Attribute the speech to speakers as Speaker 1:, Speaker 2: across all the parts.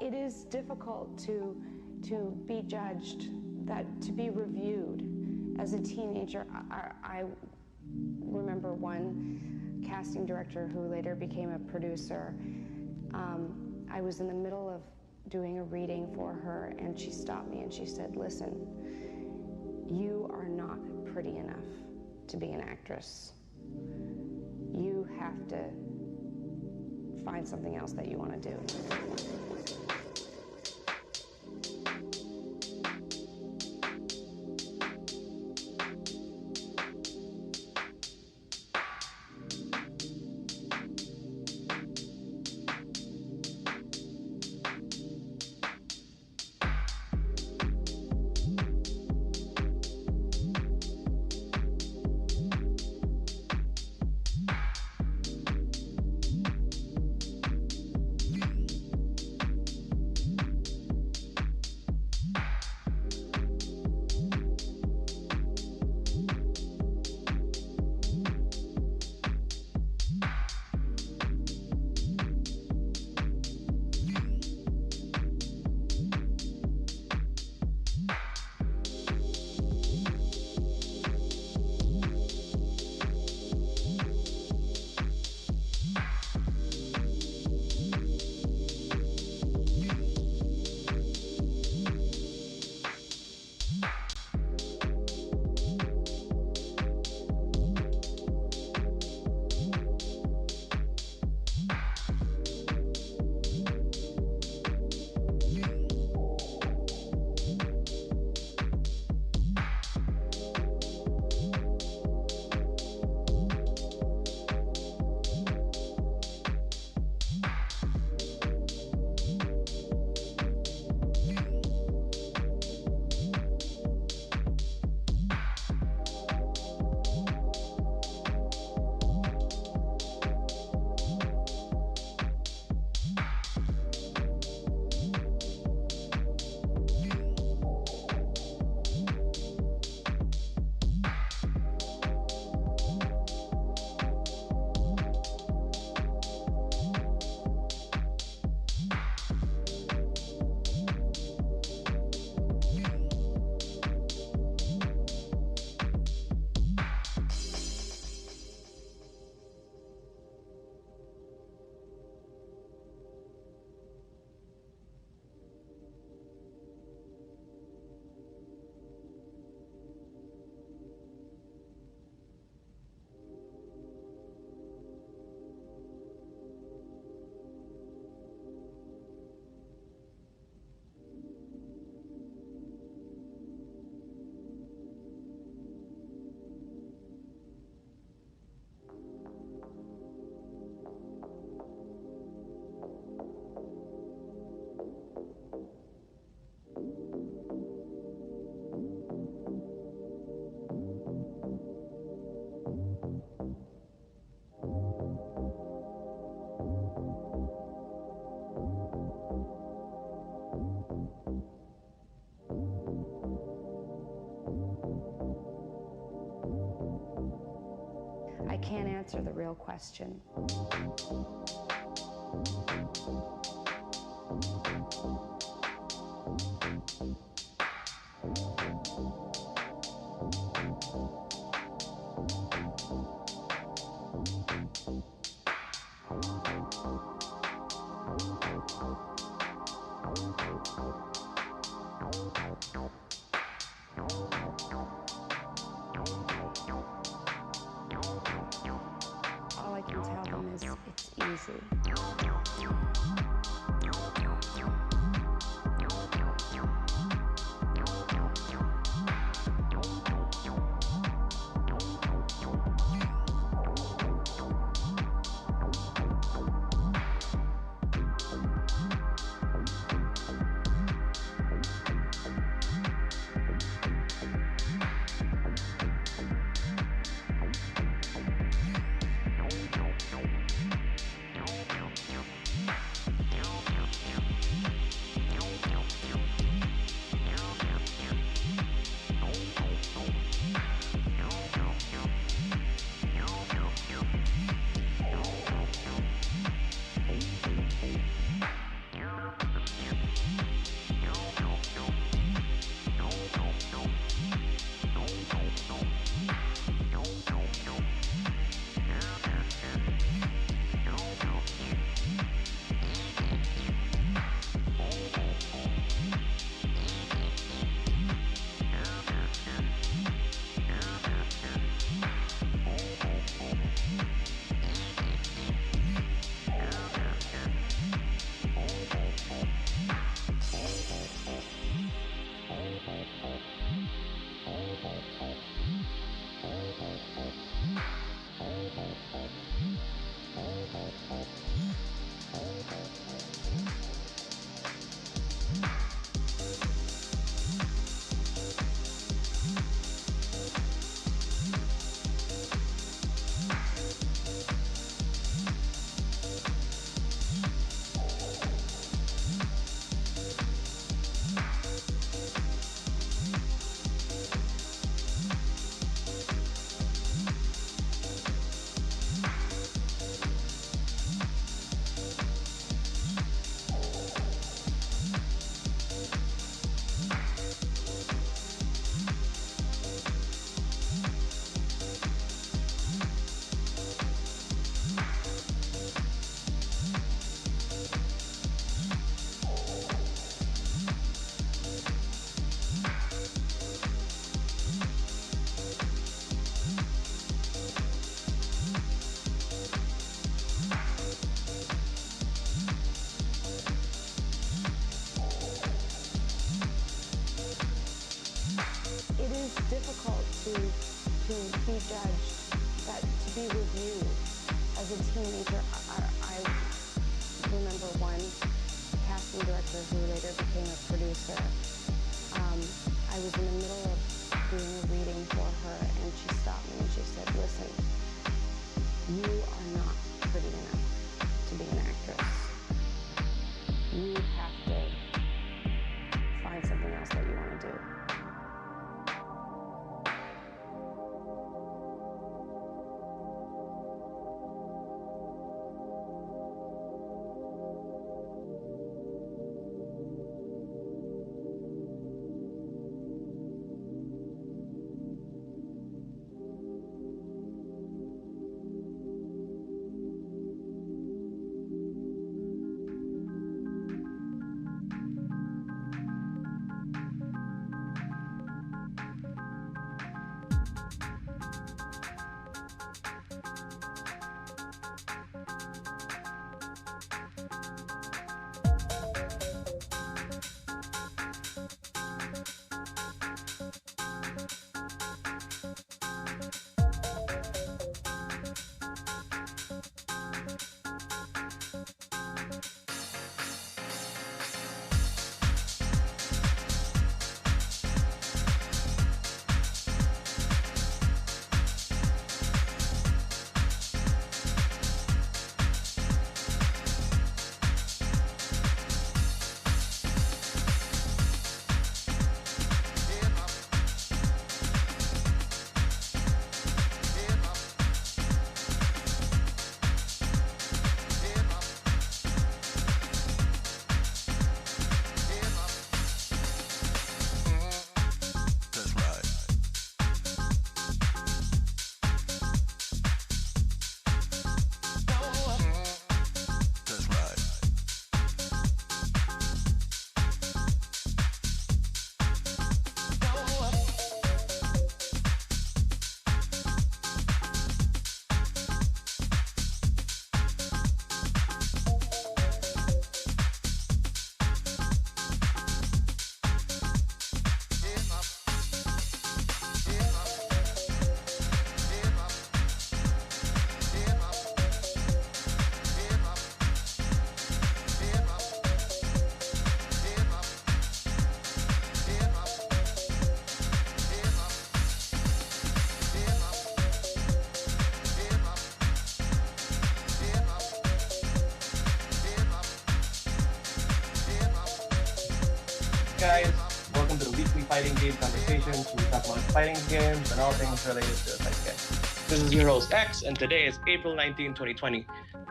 Speaker 1: it is difficult to be judged, to be reviewed. As a teenager, I remember one casting director who later became a producer. I was in the middle of doing a reading for her, and she stopped me and she said, "Listen, you are not pretty enough to be an actress. You have to find something else that you want to do." I can't answer the real question. All I can tell them is it's easy. be judged, that to be reviewed. As a teenager, I remember one casting director who later became a producer. I was in the middle of doing a reading for her, and she stopped me and she said, "Listen, you are not pretty enough to be an actress. You have to find something else that you want to do."
Speaker 2: Guys, welcome to the weekly fighting game conversations. We talk about fighting games and all things related to the fight game. This is your host X, and today is April 19, 2020.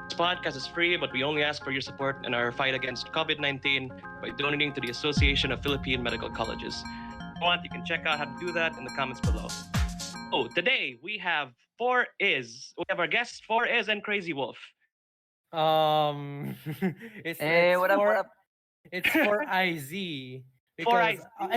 Speaker 2: This podcast is free, but we only ask for your support in our fight against COVID-19 by donating to the Association of Philippine Medical Colleges. If you want, you can check out how to do that in the comments below. Oh, today we have our guests 4is and Krazywolf.
Speaker 3: It's
Speaker 4: Hey, what up? What up?
Speaker 3: it's for IZ because
Speaker 2: 4IZ.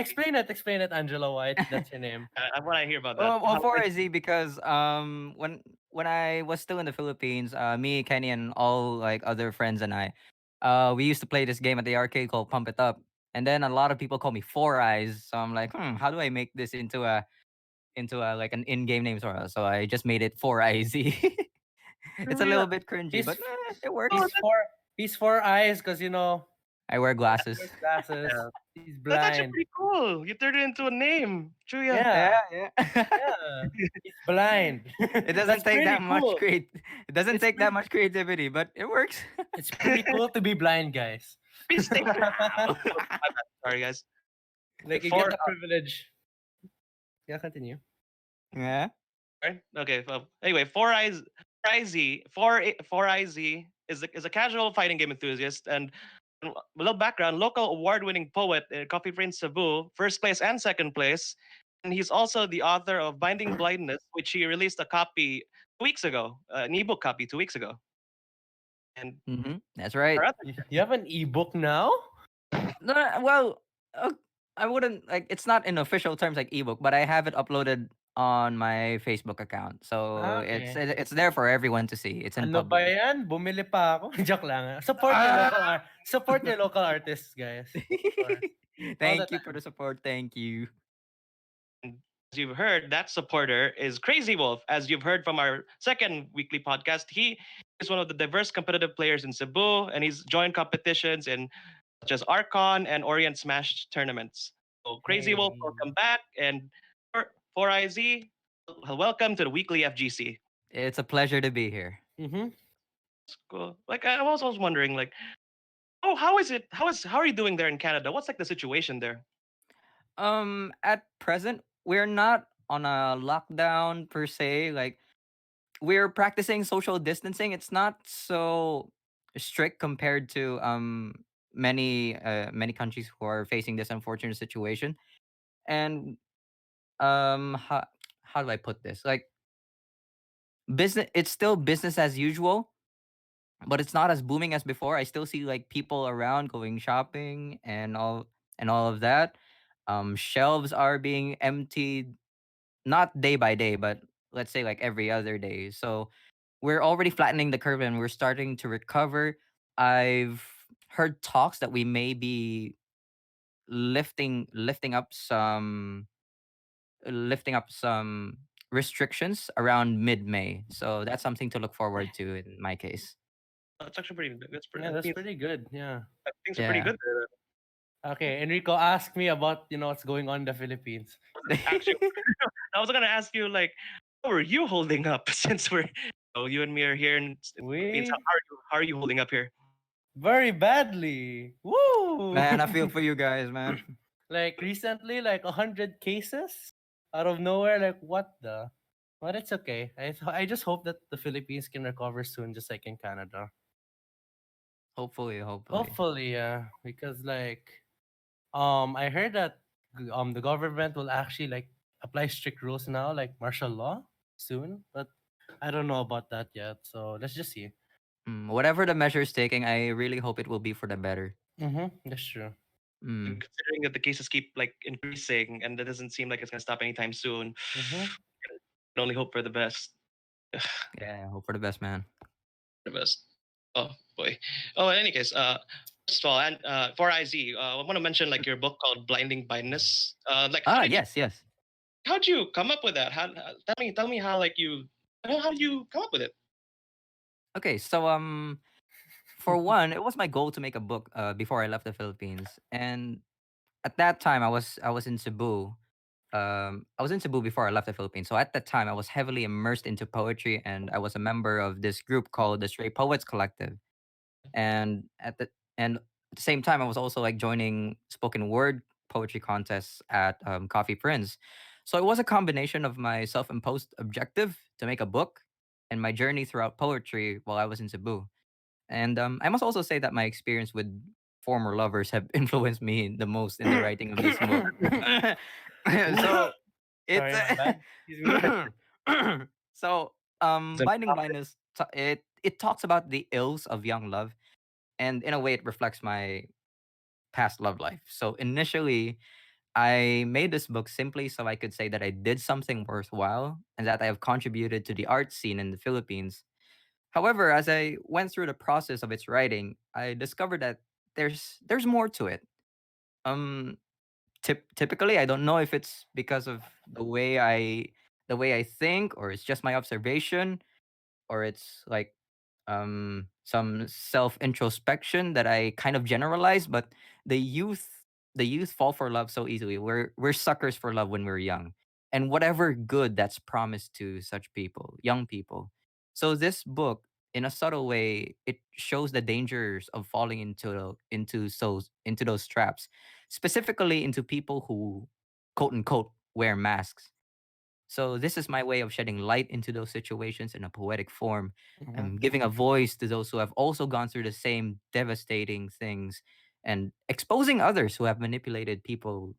Speaker 3: explain it, Angela White. That's your name.
Speaker 2: I want to hear about that.
Speaker 4: Well, for Z because when I was still in the Philippines, me, Kenny, and all like other friends and I, we used to play this game at the arcade called Pump It Up, and then a lot of people call me Four Eyes, so I'm like, how do I make this into a like an in-game name sort of? So I just made it Four IZ. It's a little bit cringy,
Speaker 3: He's
Speaker 4: but it works.
Speaker 3: he's four eyes because
Speaker 4: I wear glasses.
Speaker 3: wears glasses.
Speaker 2: Yeah.
Speaker 3: He's
Speaker 2: That's actually
Speaker 3: blind.
Speaker 2: pretty cool. You turned it into a name. True, yeah.
Speaker 3: Yeah,
Speaker 4: Yeah.
Speaker 3: yeah. He's blind.
Speaker 4: It doesn't
Speaker 3: That's
Speaker 4: take that
Speaker 3: pretty
Speaker 4: much
Speaker 3: cool.
Speaker 4: It doesn't
Speaker 3: It's
Speaker 4: take that
Speaker 3: pretty-
Speaker 4: much creativity, but it works.
Speaker 3: It's pretty cool to be blind, guys.
Speaker 2: Mistake. Sorry, guys.
Speaker 3: Like you
Speaker 2: Four-
Speaker 3: get the privilege. Yeah, continue.
Speaker 4: Yeah.
Speaker 2: Right? Okay. Well, anyway, Four IZ is a casual fighting game enthusiast and a little background. Local award-winning poet in Coffee Prince Cebu, first place and second place, and he's also the author of Binding Blindness, which he released a copy 2 weeks ago, an ebook copy 2 weeks ago. And
Speaker 4: That's right.
Speaker 2: our other
Speaker 3: You have an ebook now?
Speaker 4: No, well, I wouldn't like. It's not in official terms like ebook, but I have it uploaded on my Facebook account, so
Speaker 3: Okay.
Speaker 4: it's there for everyone to see. It's in
Speaker 3: Ano ba
Speaker 4: public.
Speaker 3: yan? Bumili pa ako. Joke lang. Support your local artists, guys. All
Speaker 4: Thank
Speaker 3: the
Speaker 4: you for the support. Thank you.
Speaker 2: as you've heard, that supporter is Krazywolf. As you've heard from our second weekly podcast, he is one of the diverse competitive players in Cebu, and he's joined competitions in such as Archon and Orient Smash tournaments. So Krazywolf,
Speaker 3: Hey.
Speaker 2: welcome back, and for IZ, welcome to the weekly FGC.
Speaker 4: It's a pleasure to be here.
Speaker 3: Mm-hmm.
Speaker 2: Cool. Like I was always wondering, like, oh, how is it? How are you doing there in Canada? What's like the situation there?
Speaker 4: At present, we're not on a lockdown per se. Like we're practicing social distancing. It's not so strict compared to many countries who are facing this unfortunate situation. And how do I put this? Like business, it's still business as usual, but it's not as booming as before. I still see like people around going shopping and all of that. Shelves are being emptied, not day by day, but let's say like every other day. So we're already flattening the curve and we're starting to recover. I've heard talks that we may be lifting up some restrictions around mid-May. So that's something to look forward to in my case.
Speaker 2: That's actually pretty. That's pretty.
Speaker 3: Yeah,
Speaker 2: That
Speaker 3: that's
Speaker 2: means
Speaker 3: pretty good. Yeah.
Speaker 2: things are pretty
Speaker 4: Yeah.
Speaker 2: good there.
Speaker 3: Okay, Enrico asked me about what's going on in the Philippines.
Speaker 2: Actually, I was gonna ask you like, how are you holding up since you and me are here in the Philippines?
Speaker 3: We
Speaker 2: How are you holding up here?
Speaker 3: very badly. Woo!
Speaker 4: Man, I feel for you guys, man.
Speaker 3: Like recently, like 100 cases out of nowhere. Like what the? But it's okay. I just hope that the Philippines can recover soon, just like in Canada.
Speaker 4: Hopefully.
Speaker 3: Hopefully, yeah. Because I heard that the government will actually like apply strict rules now, like martial law soon. But I don't know about that yet. So let's just see.
Speaker 4: Whatever the measures taking, I really hope it will be for the better.
Speaker 3: Mm-hmm. That's true.
Speaker 4: Mm.
Speaker 2: Considering that the cases keep like increasing and that doesn't seem like it's gonna stop anytime soon,
Speaker 3: Mm-hmm.
Speaker 2: can only hope for the best.
Speaker 4: Yeah, hope for the best, man.
Speaker 2: The best. Oh boy. Oh, in any case, first of all, and for IZ, I want to mention like your book called Blindness. Like,
Speaker 4: Ah, yes, yes.
Speaker 2: how'd you come up with that? Tell me how like you, how did you come up with it?
Speaker 4: Okay, so for one, it was my goal to make a book before I left the Philippines. And at that time I was in Cebu. I was in Cebu before I left the Philippines. So at that time I was heavily immersed into poetry and I was a member of this group called the Stray Poets Collective. And at the same time I was also like joining spoken word poetry contests at Coffee Prince. So it was a combination of my self-imposed objective to make a book and my journey throughout poetry while I was in Cebu. And I must also say that my experience with former lovers have influenced me the most in the writing of this book. So it's
Speaker 3: Sorry, my bad. Excuse me.
Speaker 4: so Binding Blindness it talks about the ills of young love, and in a way it reflects my past love life. So initially I made this book simply so I could say that I did something worthwhile and that I have contributed to the art scene in the Philippines. However, as I went through the process of its writing, I discovered that there's more to it. Um, typically, I don't know if it's because of the way I think, or it's just my observation, or it's like some self introspection that I kind of generalize. But the youth the youth fall for love so easily. We're suckers for love when we're young, and whatever good that's promised to such people, young people. So this book, in a subtle way, it shows the dangers of falling into those traps, specifically into people who quote unquote wear masks. So this is my way of shedding light into those situations in a poetic form,
Speaker 3: Mhm.
Speaker 4: and giving a voice to those who have also gone through the same devastating things, and exposing others who have manipulated people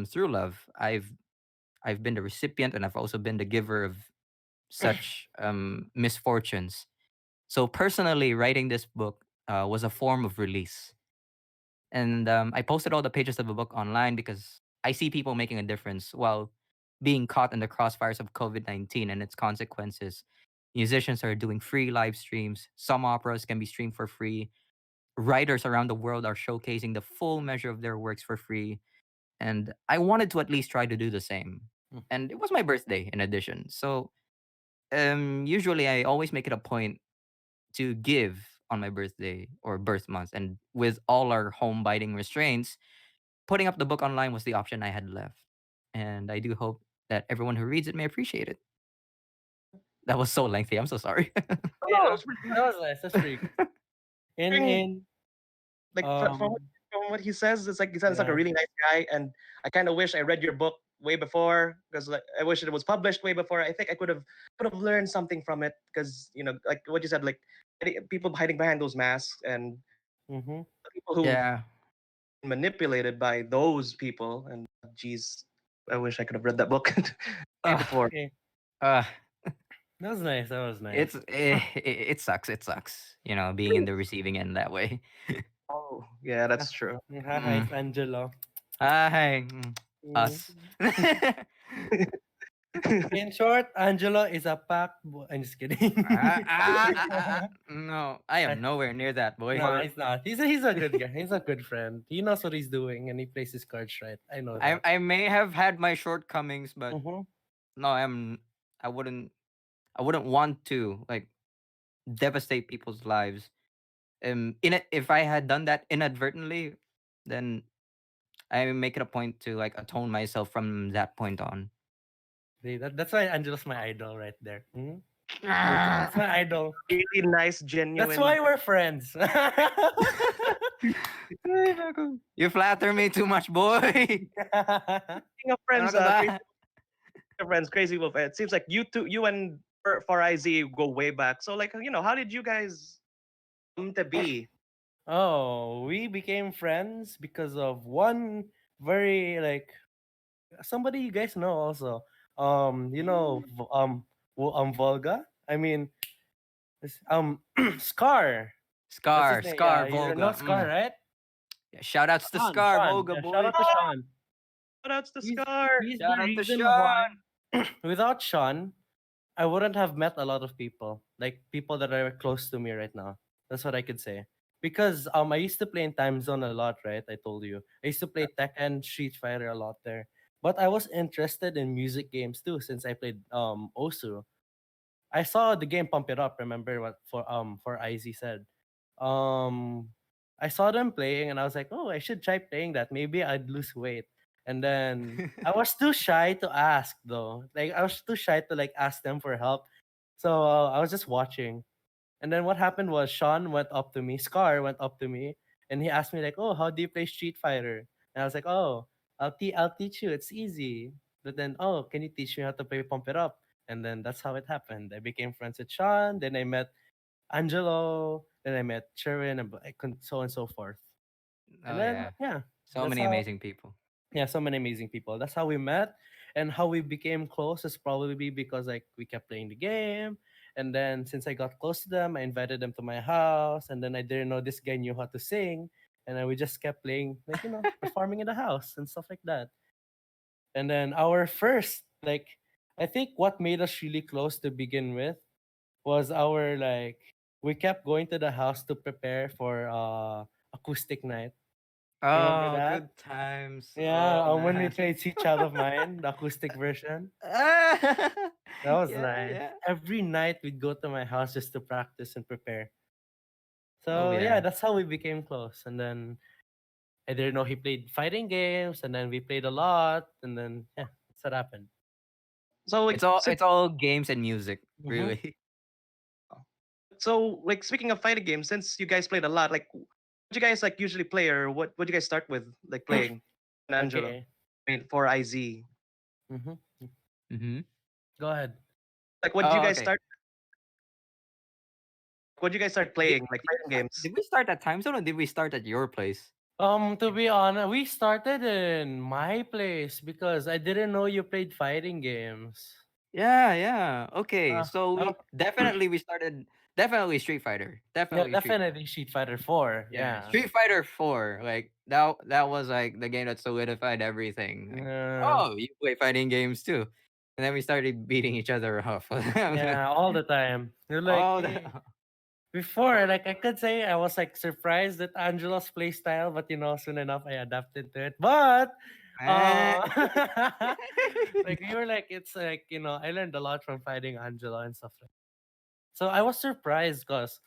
Speaker 4: through love. I've been the recipient and I've also been the giver of such misfortunes. So personally, writing this book was a form of release. And I posted all the pages of the book online because I see people making a difference while being caught in the crossfires of COVID-19 and its consequences. Musicians are doing free live streams. Some operas can be streamed for free. Writers around the world are showcasing the full measure of their works for free. And I wanted to at least try to do the same.
Speaker 3: Mm.
Speaker 4: and it was my birthday in addition. So usually I always make it a point to give on my birthday or birth month, and with all our home binding restraints, putting up the book online was the option I had left. And I do hope that everyone who reads it may appreciate it. That was so lengthy. I'm so sorry.
Speaker 2: No,
Speaker 3: Yeah,
Speaker 2: it's pretty
Speaker 3: that was nice. That's pretty good.
Speaker 2: much.
Speaker 3: In
Speaker 2: Like
Speaker 3: um
Speaker 2: from what he says, it's like he sounds like a
Speaker 3: yeah.
Speaker 2: really nice guy, and I kind of wish I read your book way before because like I wish it was published way before. I think I could have learned something from it because like what you said, like people hiding behind those masks and
Speaker 3: Mm-hmm.
Speaker 2: people who
Speaker 4: Yeah.
Speaker 2: manipulated by those people. And geez, I wish I could have read that book way
Speaker 4: Uh,
Speaker 2: before.
Speaker 3: Okay.
Speaker 4: uh,
Speaker 3: That was nice. That was nice.
Speaker 4: it sucks. It sucks. Being in the receiving end that way.
Speaker 2: Oh, yeah,
Speaker 3: Ah,
Speaker 2: that's true.
Speaker 3: Hi,
Speaker 4: Mm.
Speaker 3: it's Angelo.
Speaker 4: Hi,
Speaker 3: Mm.
Speaker 4: us.
Speaker 3: In short, Angelo is a pack boy. I'm just kidding.
Speaker 4: No, I am nowhere near that boy.
Speaker 3: No, he's not. He's a good guy. He's a good friend. He knows what he's doing and he plays his cards right. I know
Speaker 4: I
Speaker 3: that.
Speaker 4: I may have had my shortcomings, but
Speaker 3: Mm-hmm.
Speaker 4: no, I wouldn't I wouldn't want to like devastate people's lives. If I had done that inadvertently, then I make it a point to like atone myself from that point on.
Speaker 3: See, that's why Angelo's my idol right there. Mhm. That's my idol.
Speaker 2: Really nice,
Speaker 3: That's
Speaker 2: genuine.
Speaker 3: why we're friends.
Speaker 4: Ay, naku. You flatter me too much, boy.
Speaker 2: Speaking of
Speaker 4: Ano
Speaker 2: friends,
Speaker 4: ka ba?
Speaker 2: Crazy Wolf. It seems like you and for IZ go way back. So like how did you guys come to be?
Speaker 3: Oh, we became friends because of one very like somebody you guys know also. Volga. I mean, Scar. That's his name.
Speaker 4: Scar,
Speaker 3: Yeah, you know
Speaker 4: Volga.
Speaker 3: Scar, right?
Speaker 4: Yeah, shout outs to
Speaker 3: Sean,
Speaker 4: Scar,
Speaker 3: Sean.
Speaker 4: Volga
Speaker 3: Yeah, shout
Speaker 4: boy.
Speaker 3: out to Sean.
Speaker 2: Shout outs to
Speaker 3: He's
Speaker 2: Scar.
Speaker 3: he's the
Speaker 4: Shout out to
Speaker 3: reason why
Speaker 4: Sean.
Speaker 3: without Sean, I wouldn't have met a lot of people, like people that are close to me right now. That's what I could say. Because I used to play in Time Zone a lot, right? I told you. I used to play Tekken, Street Fighter a lot there. But I was interested in music games too since I played Osu. I saw the game Pump It Up, remember what for IZ said. Um I saw them playing and I was like, "Oh, I should try playing that. Maybe I'd lose weight." And then I was too shy to ask though. Like I was too shy to like ask them for help. So I was just watching. And then what happened was Sean went up to me, Scar went up to me, and he asked me like, "Oh, how do you play Street Fighter?" And I was like, "Oh, I'll teach you. It's easy." But then, "Oh, can you teach me how to play Pump It Up?" And then that's how it happened. I became friends with Sean. Then I met Angelo. Then I met Sherwin, and so on and so forth. And
Speaker 4: Oh
Speaker 3: then
Speaker 4: yeah.
Speaker 3: yeah,
Speaker 4: So
Speaker 3: that's
Speaker 4: many
Speaker 3: how
Speaker 4: amazing people.
Speaker 3: yeah, so many amazing people. That's how we met, and how we became close is probably because like we kept playing the game, and then since I got close to them, I invited them to my house, and then I didn't know this guy knew how to sing, and then we just kept playing, like performing in the house and stuff like that. And then our first, like, I think what made us really close to begin with was our like we kept going to the house to prepare for acoustic night. Remember
Speaker 4: Oh,
Speaker 3: that?
Speaker 4: good times.
Speaker 3: Yeah,
Speaker 4: Oh
Speaker 3: when we
Speaker 4: man.
Speaker 3: played See Child of Mine, the acoustic version. That was
Speaker 4: Yeah,
Speaker 3: nice.
Speaker 4: yeah.
Speaker 3: Every night we'd go to my house just to practice and prepare.
Speaker 4: Oh
Speaker 3: So yeah,
Speaker 4: yeah.
Speaker 3: that's how we became close. And then I didn't know he played fighting games, and then we played a lot, and then yeah, that's what happened.
Speaker 2: So like
Speaker 4: It's all games and music,
Speaker 3: Mm-hmm.
Speaker 4: really.
Speaker 2: speaking of fighting games, since you guys played a lot, like what you guys like usually play or what you guys start with like playing? Angelo,
Speaker 3: Okay.
Speaker 2: I mean for IZ.
Speaker 3: Mm-hmm.
Speaker 4: Mm-hmm.
Speaker 3: Go ahead.
Speaker 2: Like what did you
Speaker 4: Oh,
Speaker 2: guys
Speaker 4: okay.
Speaker 2: start? What did you guys start playing like fighting games?
Speaker 4: Did we start at time zone or did we start at your place?
Speaker 3: To be honest, we started in my place because I didn't know you played fighting games.
Speaker 4: Yeah, yeah. Okay.
Speaker 3: Uh,
Speaker 4: So
Speaker 3: uh,
Speaker 4: we started definitely Street Fighter.
Speaker 3: yeah,
Speaker 4: Definitely Street Fighter.
Speaker 3: definitely Street Fighter 4.
Speaker 4: Yeah,
Speaker 3: Yeah.
Speaker 4: Street Fighter 4. Like that was like the game that solidified everything. Like,
Speaker 3: Yeah.
Speaker 4: oh, you play fighting games too. And then we started beating each other off.
Speaker 3: Yeah, all the time. You're like,
Speaker 4: Oh,
Speaker 3: eh. Before, like I could say I was like surprised at Angelo's play style, but soon enough I adapted to it. But
Speaker 4: Ah.
Speaker 3: like we were like, it's like, I learned a lot from fighting Angelo and stuff like. So I was surprised because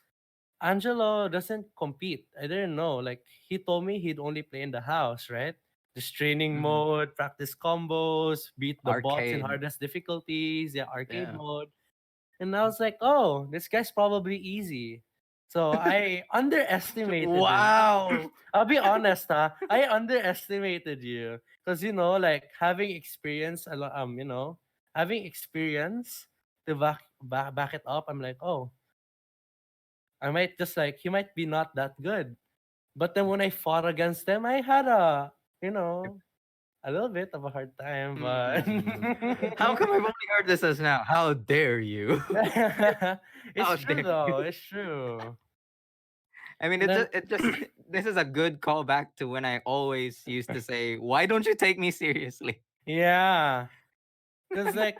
Speaker 3: Angelo doesn't compete. I didn't know. Like he told me he'd only play in the house, right? Just training
Speaker 4: Mhm.
Speaker 3: mode, practice combos, beat the bots in
Speaker 4: Arcade.
Speaker 3: hardest difficulties, yeah, arcade
Speaker 4: Yeah.
Speaker 3: mode. And I was like, oh, this guy's probably easy. So I underestimated him.
Speaker 4: Wow.
Speaker 3: I'll be honest, huh? I underestimated you. Because, like having experience, having experience to back it up, I'm like, oh, I might just like, he might be not that good. But then when I fought against him, I had a little bit of a hard time, but
Speaker 4: Hmm. How come I've only heard this as now? How dare you?
Speaker 3: it's
Speaker 4: How
Speaker 3: true
Speaker 4: dare
Speaker 3: though.
Speaker 4: you?
Speaker 3: It's true.
Speaker 4: I mean,
Speaker 3: And then
Speaker 4: it just this is a good callback to when I always used to say, "Why don't you take me seriously?"
Speaker 3: yeah, because like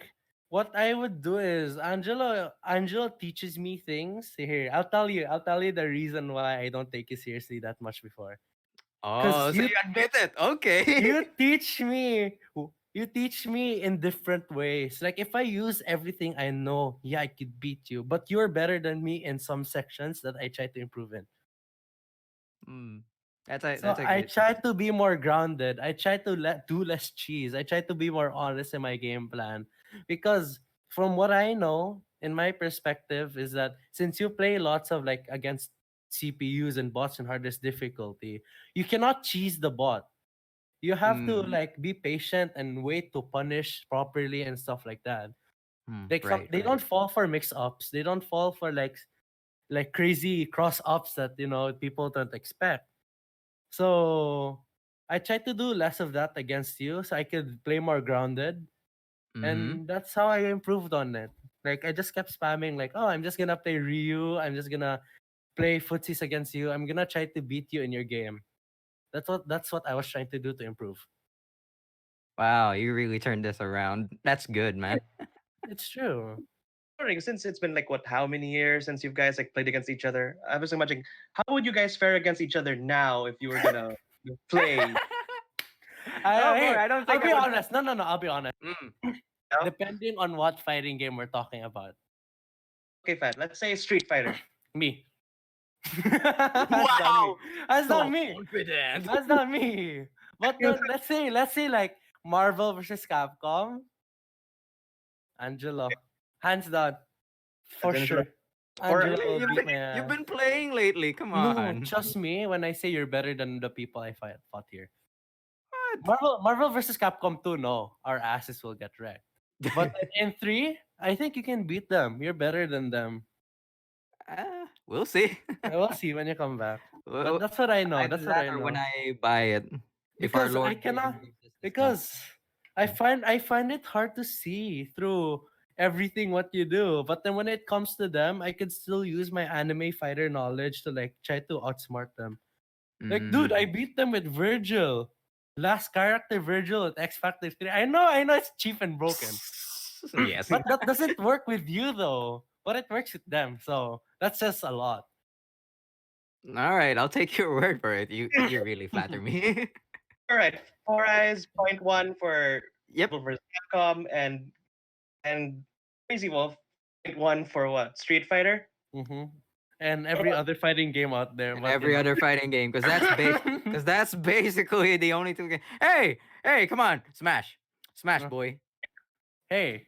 Speaker 3: what I would do is Angelo teaches me things. Here, I'll tell you the reason why I don't take you seriously that much before.
Speaker 4: Oh,
Speaker 3: Because
Speaker 4: so
Speaker 3: you
Speaker 4: you admit it. Okay.
Speaker 3: you teach me you teach me in different ways. Like if I use everything I know, yeah, I could beat you. But you're better than me in some sections that I try to improve in.
Speaker 4: Hmm.
Speaker 3: So
Speaker 4: That's a
Speaker 3: I
Speaker 4: good.
Speaker 3: try to be more grounded. I try to do less cheese. I try to be more honest in my game plan. Because from what I know, in my perspective, is that since you play lots of like against CPUs and bots in hardest difficulty, you cannot cheese the bot. You have to
Speaker 4: Mm,
Speaker 3: like be patient and wait to punish properly and stuff like that. Like
Speaker 4: right,
Speaker 3: they
Speaker 4: right.
Speaker 3: don't fall for mix ups. They don't fall for like crazy cross ups that people don't expect. So I tried to do less of that against you so I could play more grounded.
Speaker 4: Mm-hmm.
Speaker 3: And that's how I improved on it. Like I just kept spamming like, oh, I'm just gonna play Ryu, I'm just gonna play footsies against you, I'm gonna try to beat you in your game. That's what I was trying to do to improve.
Speaker 4: Wow, you really turned this around. That's good, man.
Speaker 3: It's true.
Speaker 2: Wondering, since it's been like what, how many years since you guys like played against each other? I was imagining, how would you guys fare against each other now if you were gonna play?
Speaker 4: Oh boy,
Speaker 3: Hey,
Speaker 4: I don't
Speaker 3: I'll
Speaker 4: think I
Speaker 3: be
Speaker 4: would.
Speaker 3: honest. No, I'll be honest.
Speaker 4: Mm.
Speaker 2: No?
Speaker 3: Depending on what fighting game we're talking about.
Speaker 2: Okay, fine. Let's say Street Fighter.
Speaker 3: Me. That's not me.
Speaker 4: Wow,
Speaker 3: That's not
Speaker 4: so
Speaker 3: me.
Speaker 4: confident.
Speaker 3: That's not me. But
Speaker 2: You
Speaker 3: let's say like Marvel versus Capcom, Angelo. Hands down. For
Speaker 2: Angelo.
Speaker 3: sure.
Speaker 2: Or
Speaker 3: Angelo
Speaker 4: Really,
Speaker 3: will beat my
Speaker 4: you've
Speaker 3: ass.
Speaker 4: been playing lately. Come
Speaker 3: No,
Speaker 4: on.
Speaker 3: trust me when I say you're better than the people I fought here.
Speaker 4: What?
Speaker 3: Marvel versus Capcom 2, no. Our asses will get wrecked. But in 3, I think you can beat them. You're better than them.
Speaker 4: We'll see.
Speaker 3: We'll see when you come back. But
Speaker 4: Well,
Speaker 3: that's what I know.
Speaker 4: either
Speaker 3: That's what
Speaker 4: that
Speaker 3: I
Speaker 4: or when
Speaker 3: know.
Speaker 4: I buy it, if our
Speaker 3: Because I
Speaker 4: Lord
Speaker 3: cannot
Speaker 4: gives us the strength.
Speaker 3: because I find it hard to see through everything what you do. But then when it comes to them, I could still use my anime fighter knowledge to like try to outsmart them. Like, dude, I
Speaker 4: Mm.
Speaker 3: beat them with Virgil. Last character Virgil at X Factor 3. I know it's cheap and broken.
Speaker 4: Yes.
Speaker 3: But that doesn't work with you though. But it works with them. So that says a lot.
Speaker 4: All right, I'll take your word for it. You really flatter me.
Speaker 2: all right, Four Eyes, point one for
Speaker 4: Yep.
Speaker 2: Marvel vs. Capcom, and Crazy Wolf, point one for what? Street Fighter.
Speaker 3: hmm And every
Speaker 2: What
Speaker 3: other fighting game out there,
Speaker 4: And
Speaker 3: but
Speaker 4: every other fighting game, because that's basically the only two games. Hey, come on, smash,
Speaker 3: Uh,
Speaker 4: boy.
Speaker 3: hey,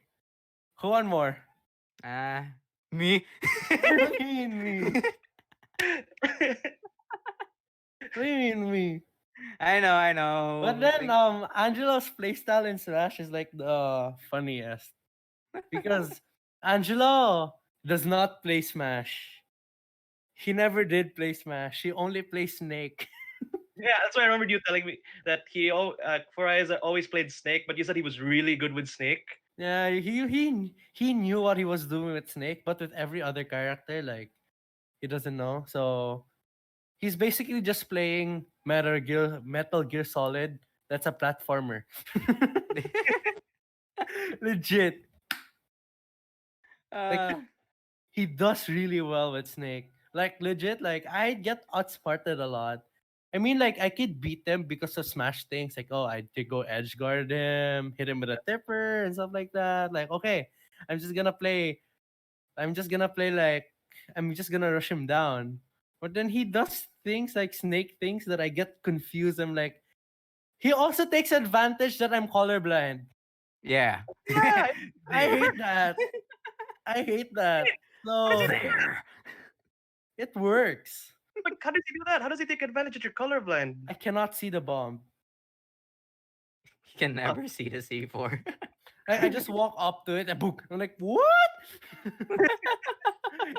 Speaker 3: who won more?
Speaker 4: Ah, me.
Speaker 3: What do you mean me?
Speaker 2: about-
Speaker 3: What do you mean me?
Speaker 4: I
Speaker 3: But
Speaker 4: know.
Speaker 3: then Angelo's playstyle in Smash is like the funniest. Because Angelo does not play Smash. He never did play Smash. He only plays Snake.
Speaker 2: Yeah, that's why I remembered you telling me that Four Eyes always played Snake, but you said he was really good with Snake.
Speaker 3: Yeah, he knew what he was doing with Snake, but with every other character, like he doesn't know. So he's basically just playing Metal Gear Solid. That's a platformer. Legit. Like
Speaker 4: uh,
Speaker 3: he does really well with Snake. Like legit, like I get outsmarted a lot. I mean, like I could beat them because of smash things. Like, oh, I could go edge guard him, hit him with a tipper and stuff like that. Like, okay, I'm just gonna play. I'm just gonna play like I'm just gonna rush him down. But then he does things like snake things that I get confused. I'm like, he also takes advantage that I'm colorblind.
Speaker 4: Yeah.
Speaker 2: Yeah,
Speaker 3: I
Speaker 4: There.
Speaker 3: hate that. I hate that. So
Speaker 4: There.
Speaker 3: it works.
Speaker 2: like how does he do that? How does he take advantage that you're colorblind?
Speaker 3: I cannot see the bomb.
Speaker 4: You can never see the C4.
Speaker 3: I just walk up to it and boom. I'm like, what?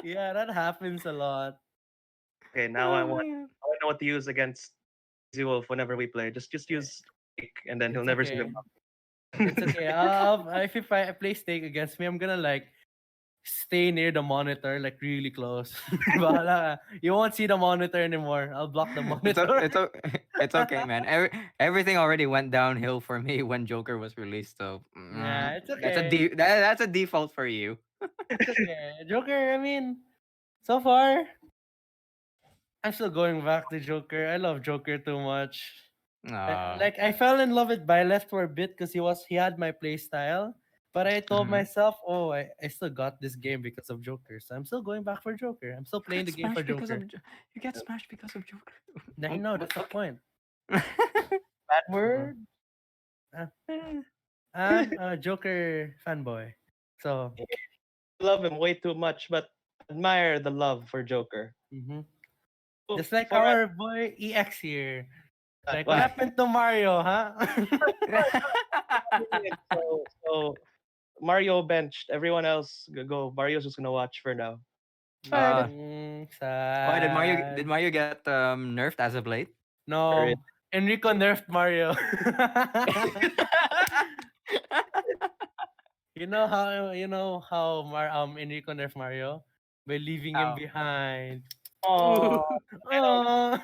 Speaker 3: Yeah, that happens a lot.
Speaker 2: Okay, now I want. I know what to use against Krazywolf whenever we play. Just use Snake, and then he'll
Speaker 3: It's
Speaker 2: never see
Speaker 3: okay.
Speaker 2: the bomb.
Speaker 3: It's okay. If I play stake against me, I'm gonna like stay near the monitor, like really close. Bahala ka. You won't see the monitor anymore. I'll block the monitor.
Speaker 4: It's okay, man. Everything already went downhill for me when Joker was released. So
Speaker 3: Yeah, it's
Speaker 4: that's a
Speaker 3: okay.
Speaker 4: that's a default for you.
Speaker 3: It's okay. Joker, I mean, so far, I'm still going back to Joker. I love Joker too much.
Speaker 4: Aw.
Speaker 3: Like I fell in love with Byleth for a bit because he had my play style. But I told
Speaker 4: Mhm.
Speaker 3: myself, oh, I still got this game because of Joker. So I'm still going back for Joker. I'm still playing the game for Joker.
Speaker 4: You get smashed because of Joker.
Speaker 3: I know that's the point.
Speaker 4: Okay.
Speaker 3: Bad
Speaker 2: Uh-huh.
Speaker 3: word. I'm a Joker fanboy. So
Speaker 2: Love him way too much, but admire the love for Joker.
Speaker 3: mhm.
Speaker 2: So,
Speaker 3: Just like
Speaker 2: for
Speaker 3: our boy EX here. Like what
Speaker 2: what?
Speaker 3: happened to Mario, huh?
Speaker 2: So Mario benched. Everyone else go. Mario's just gonna watch for now.
Speaker 4: uh,
Speaker 2: Sad.
Speaker 4: why did
Speaker 3: Sad.
Speaker 4: Mario get nerfed as of late?
Speaker 2: For
Speaker 3: No, Enrico nerfed Mario. you know how Enrico nerfed Mario by leaving him
Speaker 4: How?
Speaker 3: behind.
Speaker 2: Oh, I don't.
Speaker 3: Oh,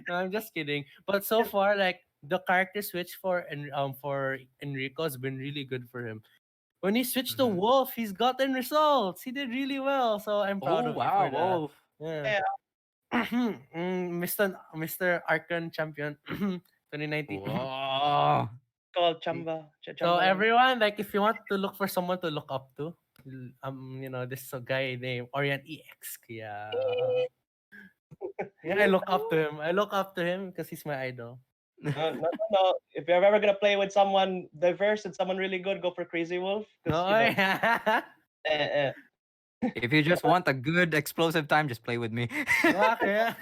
Speaker 3: no, I'm just kidding. But so far, like the character switch for Enrico has been really good for him. When he switched to
Speaker 4: Mhm.
Speaker 3: Wolf, he's gotten results. He did really well, so I'm proud
Speaker 4: Oh
Speaker 3: of you for
Speaker 4: wow,
Speaker 3: that.
Speaker 4: Wolf.
Speaker 3: Yeah.
Speaker 2: Yeah,
Speaker 3: Mr. Arkan champion 2019.
Speaker 4: Whoa.
Speaker 2: called
Speaker 3: See?
Speaker 2: Chamba.
Speaker 3: So
Speaker 2: Chamba lang.
Speaker 3: everyone, like if you want to look for someone to look up to, this is a guy named Orient EX. Yeah. Yeah, I look up to him. I look up to him because he's my idol.
Speaker 2: No, no, no, no. If you're ever gonna play with someone diverse and someone really good, go for Krazywolf. Because
Speaker 3: Oh yeah.
Speaker 2: eh,
Speaker 4: If you just want a good explosive time, just play with me.
Speaker 3: Okay.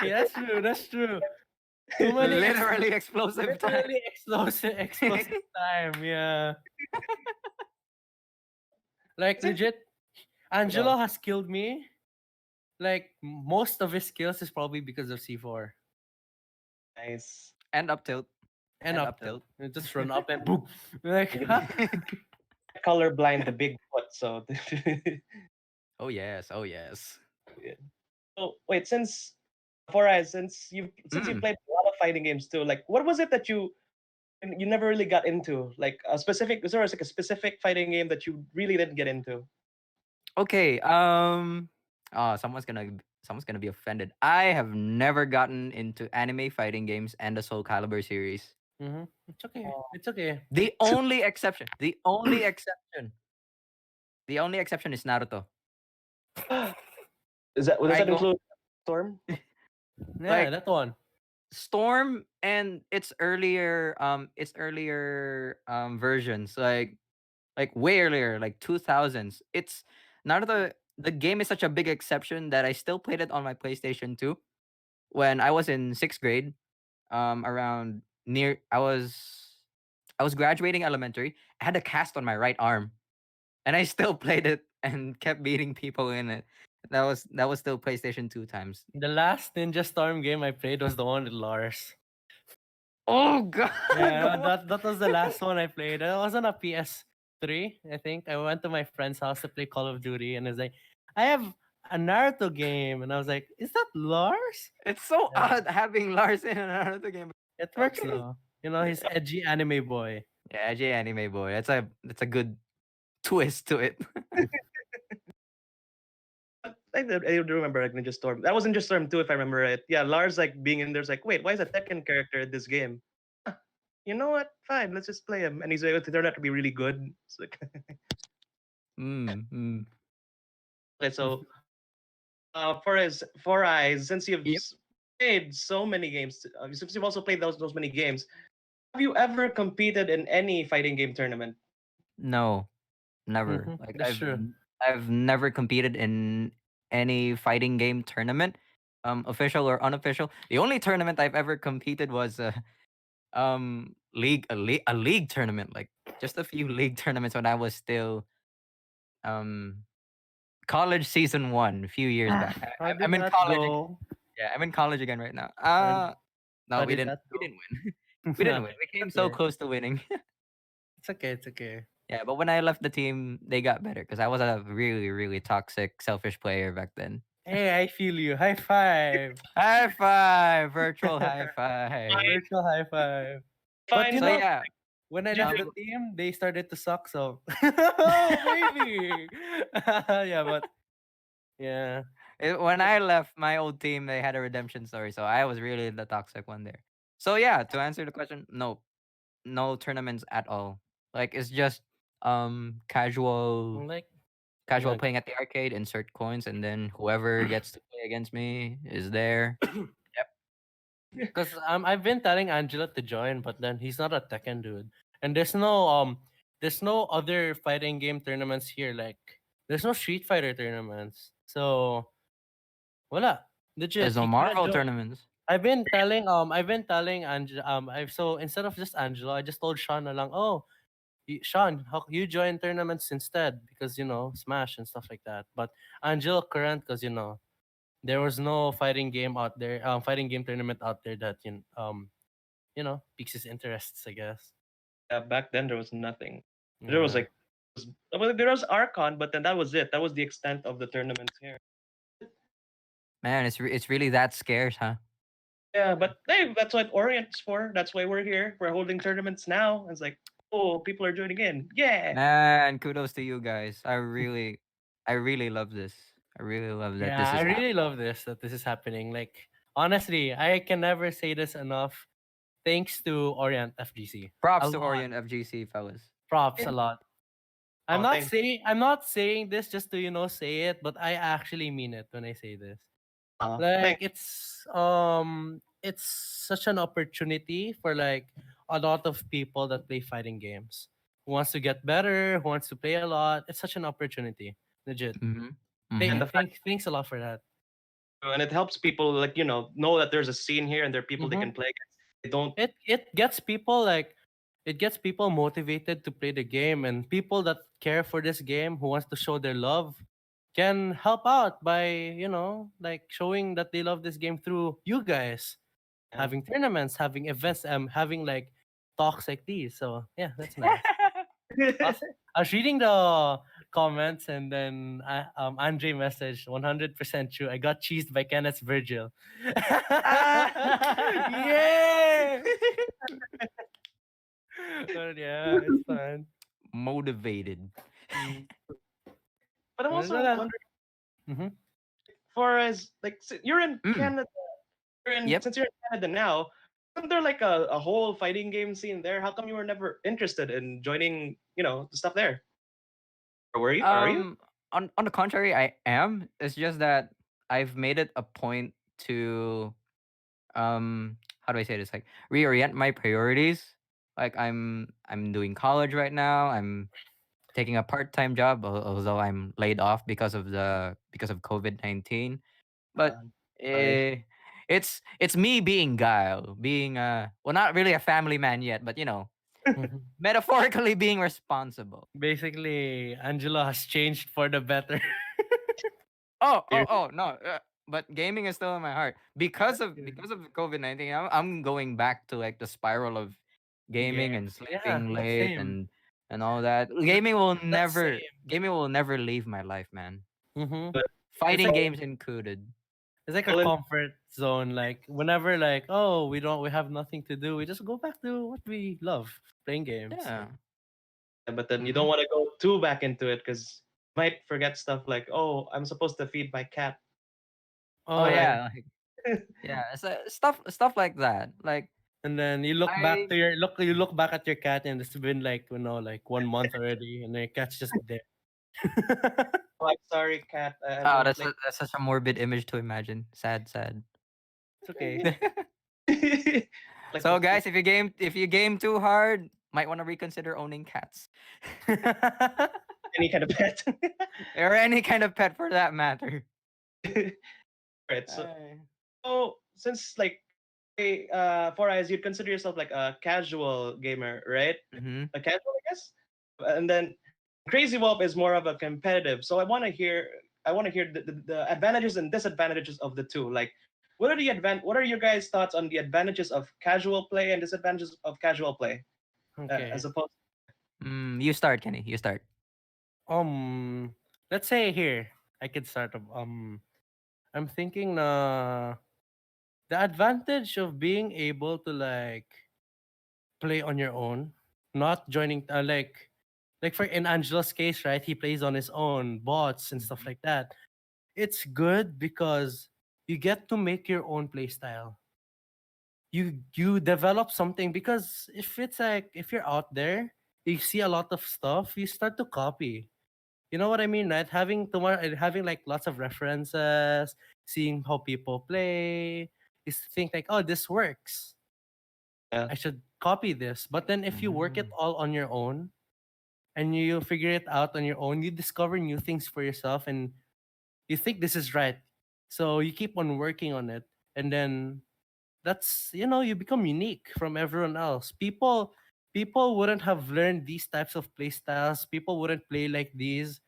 Speaker 3: Yeah, that's true. That's true. Too many
Speaker 4: Literally explosive time.
Speaker 3: literally explosive time. Yeah. Like legit, Angelo has killed me. Like most of his skills is probably because of C4
Speaker 2: nice.
Speaker 4: And up tilt.
Speaker 3: and
Speaker 4: And
Speaker 3: up
Speaker 4: up
Speaker 3: tilt.
Speaker 4: tilt.
Speaker 3: You just run up and boom. Like, huh?
Speaker 2: Colorblind, the big foot. So,
Speaker 4: Oh yes, oh yes.
Speaker 2: so wait, since you
Speaker 4: Mm.
Speaker 2: played a lot of fighting games too, like what was it that you never really got into? Like a specific, is there like a specific fighting game that you really didn't get into?
Speaker 4: Okay. Someone's gonna be offended. I have never gotten into anime fighting games and the Soul Calibur series.
Speaker 3: It's okay. It's okay.
Speaker 4: The only exception. The only exception is Naruto.
Speaker 2: Does
Speaker 4: I
Speaker 2: that
Speaker 4: go
Speaker 2: include Storm?
Speaker 3: Yeah,
Speaker 4: like
Speaker 3: that one.
Speaker 4: Storm and its earlier versions like way earlier, like 2000s. It's Naruto. The game is such a big exception that I still played it on my PlayStation 2 when I was in 6th grade. Around near I was graduating elementary. I had a cast on my right arm, and I still played it and kept beating people in it. That was still PlayStation 2 times.
Speaker 3: The last Ninja Storm game I played was the one with Lars.
Speaker 4: Oh god.
Speaker 3: Yeah, that was the last one I played. It was on a PS3, I think. I went to my friend's house to play Call of Duty, and it's like, I have a Naruto game, and I was like, is that Lars?
Speaker 4: It's so
Speaker 3: Yeah.
Speaker 4: odd having Lars in another game.
Speaker 3: It works
Speaker 4: Okay.
Speaker 3: though. He's edgy anime boy.
Speaker 4: Yeah, J anime boy. That's a good twist to it.
Speaker 2: I do remember like Ninja Storm. That was Ninja Storm 2 if I remember right. Yeah, Lars like being in there's like, wait, why is a Tekken character in this game? Huh, you know what? Fine, let's just play him. And he's able to turn out to be really good. It's like,
Speaker 4: Mm.
Speaker 2: okay, so for eyes, since you've
Speaker 4: Yep.
Speaker 2: played so many games, since you've also played those many games, have you ever competed in any fighting game tournament?
Speaker 4: No, never. Like
Speaker 3: That's true.
Speaker 4: I've never competed in any fighting game tournament, official or unofficial. The only tournament I've ever competed was a league tournament, like just a few league tournaments when I was still um college season 1 a few years back.
Speaker 3: How did
Speaker 4: I'm in
Speaker 3: that
Speaker 4: college.
Speaker 3: go?
Speaker 4: Yeah, I'm in college again right now.
Speaker 3: How,
Speaker 4: No,
Speaker 3: how did that
Speaker 4: we
Speaker 3: go?
Speaker 4: didn't win. We didn't win. We came so
Speaker 3: Okay.
Speaker 4: close to winning.
Speaker 3: It's okay. It's okay.
Speaker 4: Yeah, but when I left the team, they got better because I was a really, really toxic, selfish player back then.
Speaker 3: Hey, I feel you. High five.
Speaker 4: High five, virtual high five.
Speaker 3: Virtual high five. But
Speaker 2: Fine.
Speaker 4: So yeah,
Speaker 3: when I left the
Speaker 4: um,
Speaker 3: team, they started to suck. So, oh baby. Yeah, but yeah.
Speaker 4: when I left my old team, they had a redemption story. So I was really the toxic one there. So yeah, to answer the question, no, no tournaments at all. Like it's just casual
Speaker 3: Like,
Speaker 4: casual
Speaker 3: like
Speaker 4: playing at the arcade, insert coins, and then whoever gets to play against me is there. Yep.
Speaker 3: because I've been telling Angela to join, but then he's not a Tekken dude, and there's no other fighting game tournaments here. Like there's no Street Fighter tournaments, so voila,
Speaker 4: There's
Speaker 3: legit
Speaker 4: no
Speaker 3: he can't
Speaker 4: Marvel
Speaker 3: join.
Speaker 4: tournaments.
Speaker 3: I've been telling Angela I've so instead of just Angela, I just told Sean along, oh, Sean, how you join tournaments instead because Smash and stuff like that. But Angela current because there was no fighting game out there, fighting game tournament out there that piques his interests, I guess.
Speaker 2: Back then there was nothing. There was
Speaker 3: Yeah.
Speaker 2: like, well, there was Archon, but then that was it. That was the extent of the tournaments here.
Speaker 4: Man, it's really that scarce, huh?
Speaker 2: Yeah, but hey, that's what Orient's for. That's why we're here. We're holding tournaments now. It's like, oh, people are joining in. Yeah.
Speaker 4: Man, kudos to you guys. I really love this. I really love that
Speaker 3: Yeah,
Speaker 4: this
Speaker 3: I
Speaker 4: is
Speaker 3: really
Speaker 4: happening.
Speaker 3: love this that this is happening. Like honestly, I can never say this enough. Thanks to Orient FGC. A
Speaker 4: Props to
Speaker 3: lot.
Speaker 4: Orient FGC, fellas.
Speaker 3: Props a lot.
Speaker 2: Oh, thanks.
Speaker 3: I'm not saying this just to say it, but I actually mean it when I say this.
Speaker 2: Thanks.
Speaker 3: Like it's such an opportunity for like a lot of people that play fighting games. Who wants to get better, who wants to play a lot. It's such an opportunity. Legit.
Speaker 4: Mm-hmm.
Speaker 2: And
Speaker 4: Mm-hmm.
Speaker 2: the fact,
Speaker 3: Thanks a lot for that.
Speaker 2: and it helps people like know that there's a scene here and there are people they
Speaker 3: Mm-hmm.
Speaker 2: can play against. They don't.
Speaker 3: It gets people motivated to play the game, and people that care for this game who wants to show their love can help out by like showing that they love this game through you guys
Speaker 2: Yeah.
Speaker 3: having tournaments, having events, having like talks like these. So yeah, that's nice. I was reading the comments, and then Andre messaged 100% true. I got cheesed by Kenneth's Virgil. Yeah. But yeah, it's fun.
Speaker 4: Motivated.
Speaker 3: Mm.
Speaker 2: But I'm also
Speaker 3: Wala.
Speaker 2: wondering,
Speaker 3: Mhm.
Speaker 2: far as like you're in
Speaker 4: Mm.
Speaker 2: Canada,
Speaker 4: Yep.
Speaker 2: since you're in Canada now, isn't there like a whole fighting game scene there? How come you were never interested in joining, the stuff there? Or were you? Are you?
Speaker 4: Um, on the contrary, I am. It's just that I've made it a point to how do I say this? Like reorient my priorities. Like I'm doing college right now. I'm taking a part-time job, although I'm laid off because of COVID-19. But
Speaker 2: Sorry.
Speaker 4: it's me being Guile, being well, not really a family man yet, but
Speaker 3: Mhm.
Speaker 4: metaphorically being responsible.
Speaker 3: Basically, Angela has changed for the better.
Speaker 4: Oh no. But gaming is still in my heart because of COVID-19. I'm going back to like the spiral of gaming
Speaker 3: Yeah,
Speaker 4: and
Speaker 3: yeah,
Speaker 4: sleeping late
Speaker 3: same.
Speaker 4: and all that.
Speaker 3: That's same.
Speaker 4: Gaming will never leave my life, man.
Speaker 3: Mm-hmm.
Speaker 2: But
Speaker 3: It's
Speaker 4: Fighting
Speaker 3: like
Speaker 4: games included.
Speaker 3: it's like a
Speaker 2: all in,
Speaker 3: comfort zone. Like whenever, like, oh, we have nothing to do, we just go back to what we love, playing games.
Speaker 4: Yeah.
Speaker 2: but then you
Speaker 4: Hmm.
Speaker 2: don't want to go too back into it because might forget stuff like, oh, I'm supposed to feed my cat.
Speaker 4: Oh
Speaker 2: Or like,
Speaker 3: Oh,
Speaker 4: yeah, like, yeah, so stuff like that. Like
Speaker 3: and then you look back
Speaker 4: I
Speaker 3: to your look. You look back at your cat, and it's been like like 1 month already, and your cat's just there.
Speaker 2: oh, I'm sorry, cat.
Speaker 4: oh,
Speaker 2: I'm like,
Speaker 4: that's such a morbid image to imagine. Sad, sad.
Speaker 3: It's okay.
Speaker 2: like
Speaker 4: So
Speaker 2: the
Speaker 4: guys, if you game too hard, might want to reconsider owning cats.
Speaker 2: any kind of pet.
Speaker 4: Or any kind of pet for that matter.
Speaker 2: Right. So,
Speaker 3: Ay.
Speaker 2: so since like, hey, Four Eyes, you'd consider yourself like a casual gamer, right?
Speaker 4: Mm-hmm.
Speaker 2: A casual, I guess. And then Crazy Wolf is more of a competitive. So I want to hear the advantages and disadvantages of the two. Like, what are your guys' thoughts on the advantages of casual play and disadvantages of casual play, as
Speaker 3: Okay.
Speaker 2: opposed?
Speaker 4: You start, Kenny. You start.
Speaker 3: Um, let's say here I could start. I'm thinking the advantage of being able to like play on your own, not joining like for in Angelo's case, right? He plays on his own bots and stuff
Speaker 4: Mhm.
Speaker 3: like that. It's good because you get to make your own play style. You develop something because if it's like if you're out there, you see a lot of stuff, you start to copy. You know what I mean, right? Having like lots of references, seeing how people play, you think like, oh, this works.
Speaker 2: Yeah.
Speaker 3: I should copy this. But then if you work it
Speaker 4: Mm.
Speaker 3: all on your own and you figure it out on your own, you discover new things for yourself and you think this is right. So you keep on working on it. And then that's you become unique from everyone else. People wouldn't have learned these types of play styles. People wouldn't play like these.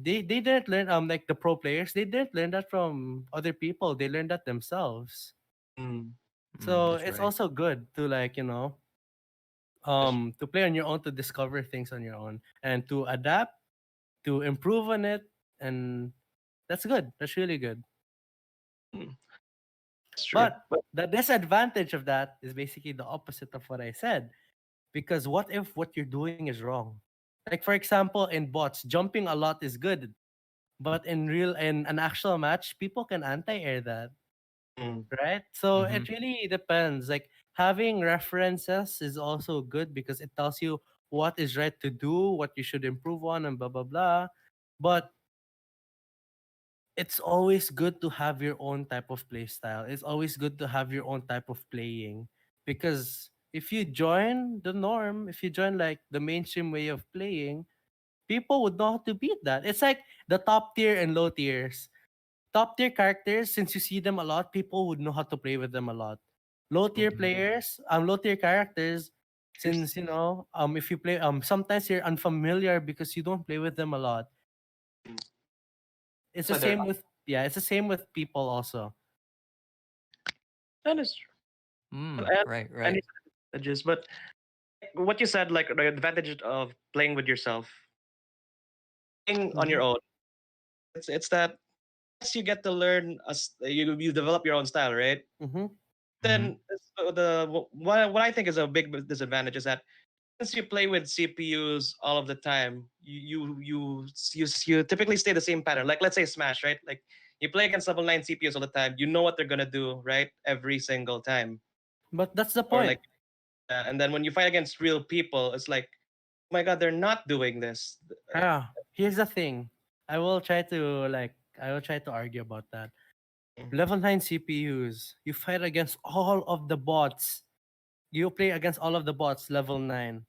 Speaker 3: They didn't learn like the pro players, they didn't learn that from other people. They learned that themselves.
Speaker 2: Mm.
Speaker 3: So
Speaker 4: That's
Speaker 3: it's
Speaker 4: right.
Speaker 3: also good to like
Speaker 2: That's
Speaker 3: to play on your own, to discover things on your own and to adapt, to improve on it. And that's good, that's really good.
Speaker 2: mm, that's true.
Speaker 3: But
Speaker 2: But
Speaker 3: the disadvantage of that is basically the opposite of what I said, because what if what you're doing is wrong? Like for example, in bots, jumping a lot is good, but in an actual match, people can anti-air that,
Speaker 2: mm,
Speaker 3: right? So
Speaker 4: Mm-hmm.
Speaker 3: it really depends. Like having references is also good because it tells you what is right to do, what you should improve on, and blah blah blah. But it's always good to have your own type of play style. It's always good to have your own type of playing, because if you join the norm, if you join like the mainstream way of playing, people would know how to beat that. It's like the top tier and low tiers. Top tier characters, since you see them a lot, people would know how to play with them a lot. Low tier
Speaker 4: Mm-hmm.
Speaker 3: players, low tier characters, since if you play sometimes you're unfamiliar because you don't play with them a lot. It's
Speaker 2: that's
Speaker 3: the
Speaker 2: why they're
Speaker 3: same with yeah, it's the same with people also.
Speaker 2: that is true. And
Speaker 4: Right,
Speaker 2: and
Speaker 4: right.
Speaker 2: it's advantages, but what you said, like the advantage of playing with yourself, playing on
Speaker 3: Mm-hmm.
Speaker 2: your own, it's that yes, you get to learn you develop your own style, right?
Speaker 3: Mm-hmm.
Speaker 4: Mm-hmm.
Speaker 2: Then what I think is a big disadvantage is that since you play with CPUs all of the time, you typically stay the same pattern. Like let's say Smash, right? Like you play against level 9 CPUs all the time. You know what they're gonna do, right? Every single time.
Speaker 3: But that's the
Speaker 2: Or
Speaker 3: point.
Speaker 2: like, and then when you fight against real people, it's like, oh my god, they're not doing this.
Speaker 3: Ah, here's the thing. I will try to argue about that. Level 9 CPUs, you fight against all of the bots. You play against all of the bots level 9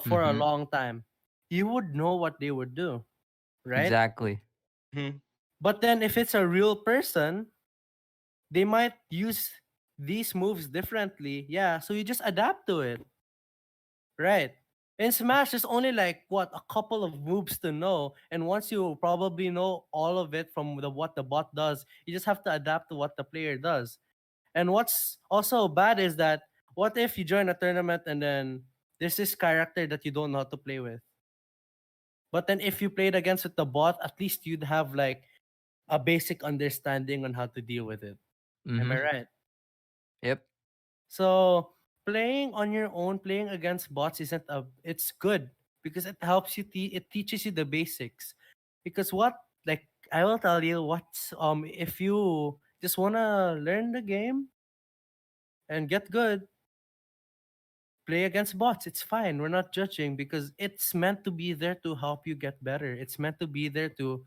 Speaker 3: for a
Speaker 4: Mm-hmm.
Speaker 3: long time. You would know what they would do, right?
Speaker 4: Exactly.
Speaker 2: Mhm.
Speaker 3: But then if it's a real person, they might use these moves differently. Yeah, so you just adapt to it. Right. In Smash, there's only like what a couple of moves to know, and once you probably know all of it from what the bot does, you just have to adapt to what the player does. And what's also bad is that what if you join a tournament and then there's this character that you don't know how to play with, but then if you played against with the bot, at least you'd have like a basic understanding on how to deal with it. Am
Speaker 4: Mm-hmm.
Speaker 3: I right?
Speaker 4: Yep.
Speaker 3: So playing on your own, playing against bots isn't it's good because it helps you. It teaches you the basics. Because what, like, I will tell you what's if you just wanna learn the game and get good, play against bots. It's fine. We're not judging because it's meant to be there to help you get better. It's meant to be there to,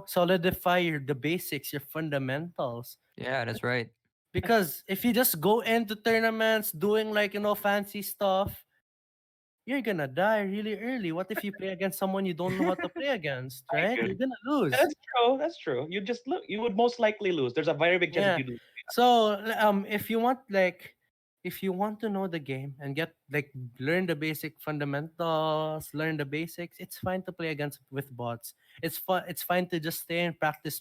Speaker 3: solidify the basics, your fundamentals.
Speaker 4: Yeah, that's right.
Speaker 3: Because if you just go into tournaments doing like, fancy stuff, you're gonna die really early. What if you play against someone you don't know how to play against,
Speaker 2: I
Speaker 3: right?
Speaker 2: agree.
Speaker 3: You're gonna lose.
Speaker 2: That's true. That's true. You just look. You would most likely lose. There's a very big chance that
Speaker 3: Yeah.
Speaker 2: you lose.
Speaker 3: So if you want to know the game and get like learn the basic fundamentals, learn the basics, it's fine to play against with bots. It's fine to just stay in practice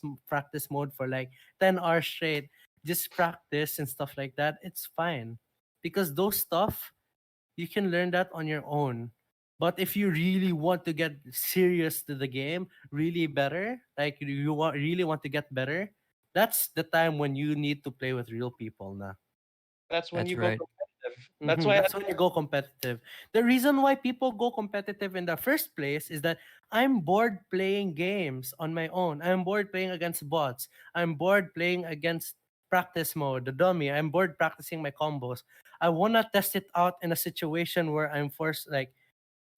Speaker 3: mode for like 10 hours straight. Just practice and stuff like that. It's fine. Because those stuff you can learn that on your own. But if you really want to get serious to the game, really better, like really want to get better, that's the time when you need to play with real people now.
Speaker 2: That's when
Speaker 4: That's
Speaker 2: you go
Speaker 4: right.
Speaker 2: competitive. That's why.
Speaker 3: That's when you go competitive. The reason why people go competitive in the first place is that I'm bored playing games on my own. I'm bored playing against bots. I'm bored playing against practice mode, the dummy. I'm bored practicing my combos. I wanna test it out in a situation where I'm forced, like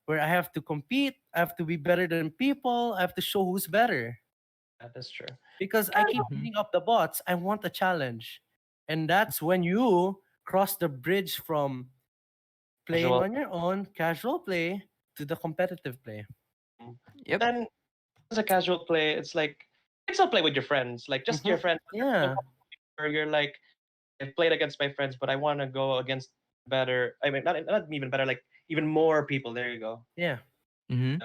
Speaker 3: where I have to compete. I have to be better than people. I have to show who's better.
Speaker 2: That is true.
Speaker 3: Because I keep
Speaker 4: Hmm.
Speaker 3: beating up the bots. I want a challenge. And that's when you cross the bridge from playing
Speaker 2: Casual.
Speaker 3: on your own, casual play, to the competitive play.
Speaker 2: Mm.
Speaker 4: Yep.
Speaker 2: Then as a casual play, it's like you can still play with your friends, like just your friends.
Speaker 3: Yeah,
Speaker 2: Or you're like, I've played against my friends, but I want to go against better. I mean, not even better, like even more people. There you go.
Speaker 3: yeah.
Speaker 4: Hmm.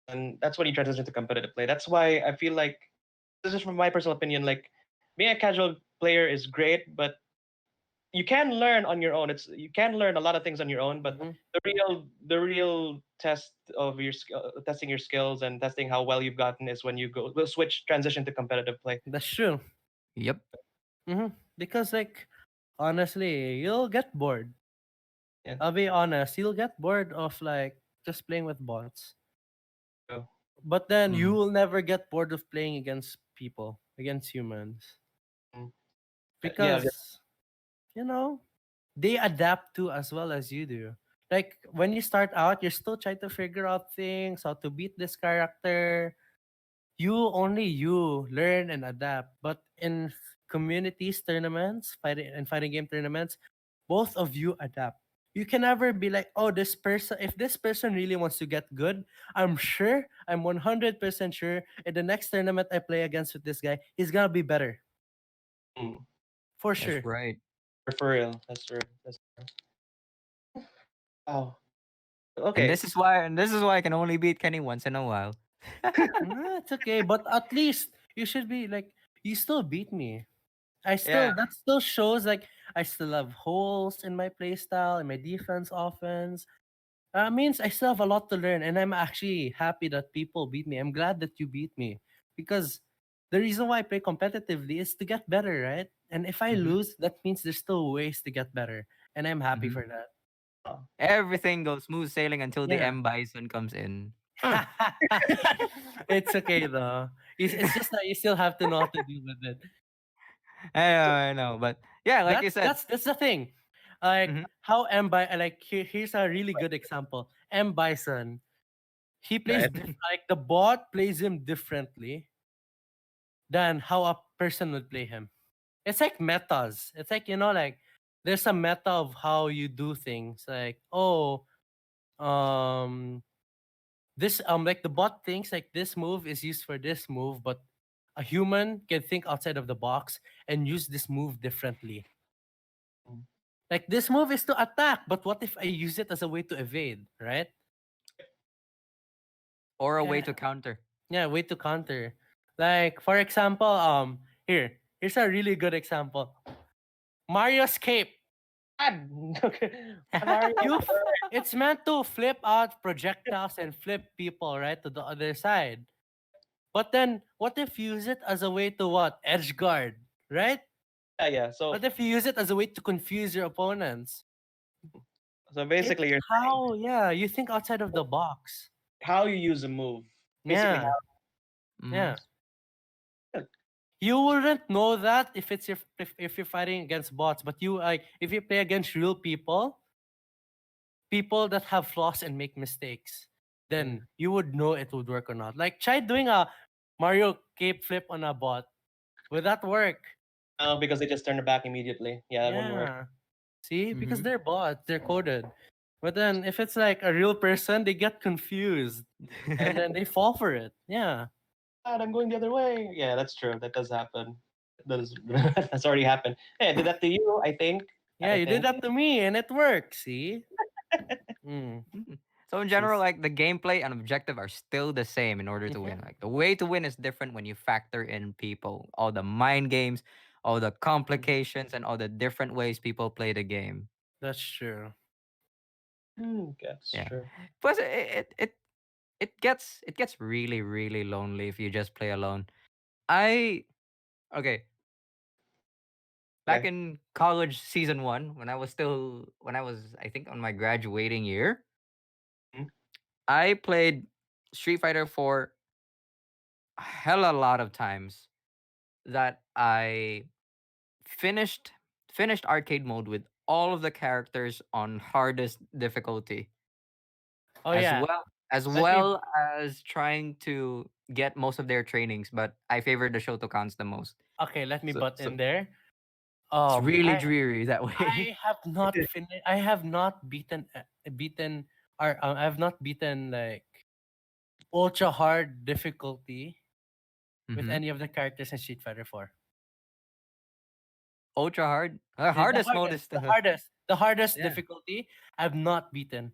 Speaker 2: And that's when you transition to competitive play. That's why I feel like this is from my personal opinion. Like being a casual player is great, but you can learn on your own. You can learn a lot of things on your own, but
Speaker 3: hmm
Speaker 2: the real test of testing your skills and testing how well you've gotten is when you will switch transition to competitive play.
Speaker 3: That's true.
Speaker 4: Yep.
Speaker 3: Because, like, honestly, you'll get bored.
Speaker 2: Yeah.
Speaker 3: I'll be honest, you'll get bored of, like, just playing with bots.
Speaker 2: So,
Speaker 3: But then you
Speaker 4: Mm.
Speaker 3: will never get bored of playing against people, against humans.
Speaker 2: mm, yeah.
Speaker 3: Because, you know, they adapt to as well as you do. Like when you start out, you're still trying to figure out things, how to beat this character. You learn and adapt. But in communities tournaments, fighting game tournaments, both of you adapt. You can never be like, oh, this person. If this person really wants to get good, I'm 100% sure in the next tournament I play against with this guy, he's gonna be better
Speaker 2: mm,
Speaker 3: for
Speaker 4: That's
Speaker 3: sure.
Speaker 4: right.
Speaker 2: for real. That's true. That's true. Oh,
Speaker 4: And
Speaker 2: okay.
Speaker 4: this is why I can only beat Kenny once in a while.
Speaker 3: Nah, it's okay, but at least you should be like you still beat me.
Speaker 2: Yeah.
Speaker 3: That still shows like I still have holes in my playstyle and my defense offense. Means I still have a lot to learn, and I'm actually happy that people beat me. I'm glad that you beat me because the reason why I play competitively is to get better, right? And if I
Speaker 4: Hmm.
Speaker 3: lose, that means there's still ways to get better, and I'm happy
Speaker 4: Hmm.
Speaker 3: for that.
Speaker 2: Oh.
Speaker 4: Everything goes smooth sailing until the
Speaker 3: Yeah.
Speaker 4: M Bison comes in. Huh.
Speaker 3: It's okay though. It's just that you still have to know how to deal with it.
Speaker 4: I know, but yeah, like you said.
Speaker 3: That's the thing. Like
Speaker 4: Hmm.
Speaker 3: how here's a really good example. M Bison. He plays
Speaker 2: Right.
Speaker 3: like the bot plays him differently than how a person would play him. It's like metas. It's like, like there's a meta of how you do things. Like, oh, um this like the bot thinks like this move is used for this move, but a human can think outside of the box and use this move differently.
Speaker 2: Mm.
Speaker 3: Like this move is to attack, but what if I use it as a way to evade, right?
Speaker 4: Or a way
Speaker 3: Yeah,
Speaker 4: to counter.
Speaker 3: yeah, way to counter. Like for example, here's a really good example. Mario's cape.
Speaker 2: Bad. Okay. Mario.
Speaker 3: It's meant to flip out projectiles and flip people right to the other side. But then, what if you use it as a way to what? Edge guard, right?
Speaker 2: Yeah, yeah. So
Speaker 3: What if you use it as a way to confuse your opponents?
Speaker 2: So
Speaker 3: It's
Speaker 2: basically, you're saying
Speaker 3: how, yeah, you think outside of the box.
Speaker 2: how you use a move. Basically,
Speaker 3: Yeah,
Speaker 2: how.
Speaker 4: Mhm.
Speaker 3: yeah. You wouldn't know that if it's if you're fighting against bots, but you like if you play against real people, people that have flaws and make mistakes,
Speaker 2: Mm.
Speaker 3: then you would know it would work or not. Like try doing a Mario cape flip on a bot. Would that work?
Speaker 2: No, because they just turn it back immediately. Yeah, that wouldn't work.
Speaker 3: Yeah. See, because
Speaker 4: Mhm.
Speaker 3: they're bots, they're coded. But then if it's like a real person, they get confused and then they fall for it. Yeah.
Speaker 2: God, I'm going the other way. Yeah, that's true. That does happen. That is that's already happened. Hey, I did that to you. I think.
Speaker 3: Yeah,
Speaker 2: I
Speaker 3: you did
Speaker 2: think.
Speaker 3: that to me and it worked. See? Mm.
Speaker 4: Mm. So in
Speaker 3: See?
Speaker 4: general, like the gameplay and objective are still the same in order to win.
Speaker 3: Mhm.
Speaker 4: Like the way to win is different when you factor in people, all the mind games, all the complications, and all the different ways people play the game.
Speaker 3: That's true.
Speaker 2: That's
Speaker 4: Yeah.
Speaker 2: true.
Speaker 4: Plus, it gets really really lonely if you just play alone. I okay. Back
Speaker 2: Okay.
Speaker 4: in college season one, when I was I think on my graduating year,
Speaker 2: Mhm.
Speaker 4: I played Street Fighter for a hella lot of times that I finished finished arcade mode with all of the characters on hardest difficulty
Speaker 3: Oh
Speaker 4: as
Speaker 3: yeah.
Speaker 4: well as
Speaker 3: Let me
Speaker 4: well as trying to get most of their trainings, but I favor the Shotokans the most.
Speaker 3: okay, let me
Speaker 4: So
Speaker 3: butt
Speaker 4: so
Speaker 3: in there.
Speaker 4: it's really
Speaker 3: I
Speaker 4: dreary that way.
Speaker 3: I have not finished. I have not beaten or I have not beaten like ultra hard difficulty with
Speaker 4: Hmm.
Speaker 3: any of the characters in Street Fighter 4.
Speaker 4: Ultra hard.
Speaker 3: The
Speaker 4: Hardest mode
Speaker 3: hardest,
Speaker 4: is
Speaker 3: the
Speaker 4: the
Speaker 3: hardest, the hardest
Speaker 4: yeah
Speaker 3: difficulty I've not beaten.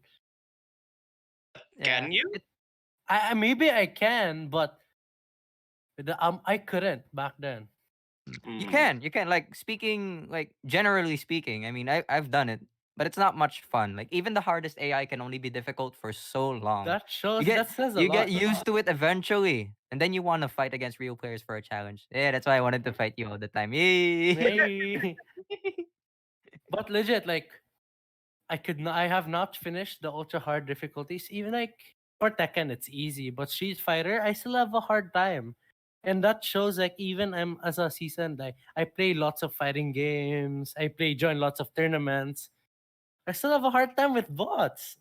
Speaker 4: yeah.
Speaker 2: Can you?
Speaker 3: Maybe I can, but I couldn't back then.
Speaker 2: Hmm.
Speaker 4: You can like speaking like generally speaking. I mean, I've done it, but it's not much fun. Like even the hardest AI can only be difficult for so long.
Speaker 3: That says a
Speaker 4: You get
Speaker 3: lot.
Speaker 4: used to it eventually, and then you want to fight against real players for a challenge. Yeah, that's why I wanted to fight you all the time. Yay!
Speaker 3: Hey. But legit, like I have not finished the ultra hard difficulties. Even like for Tekken, it's easy, but Street Fighter, I still have a hard time. And that shows like even I'm as a seasoned, like I play lots of fighting games. I join lots of tournaments. I still have a hard time with bots.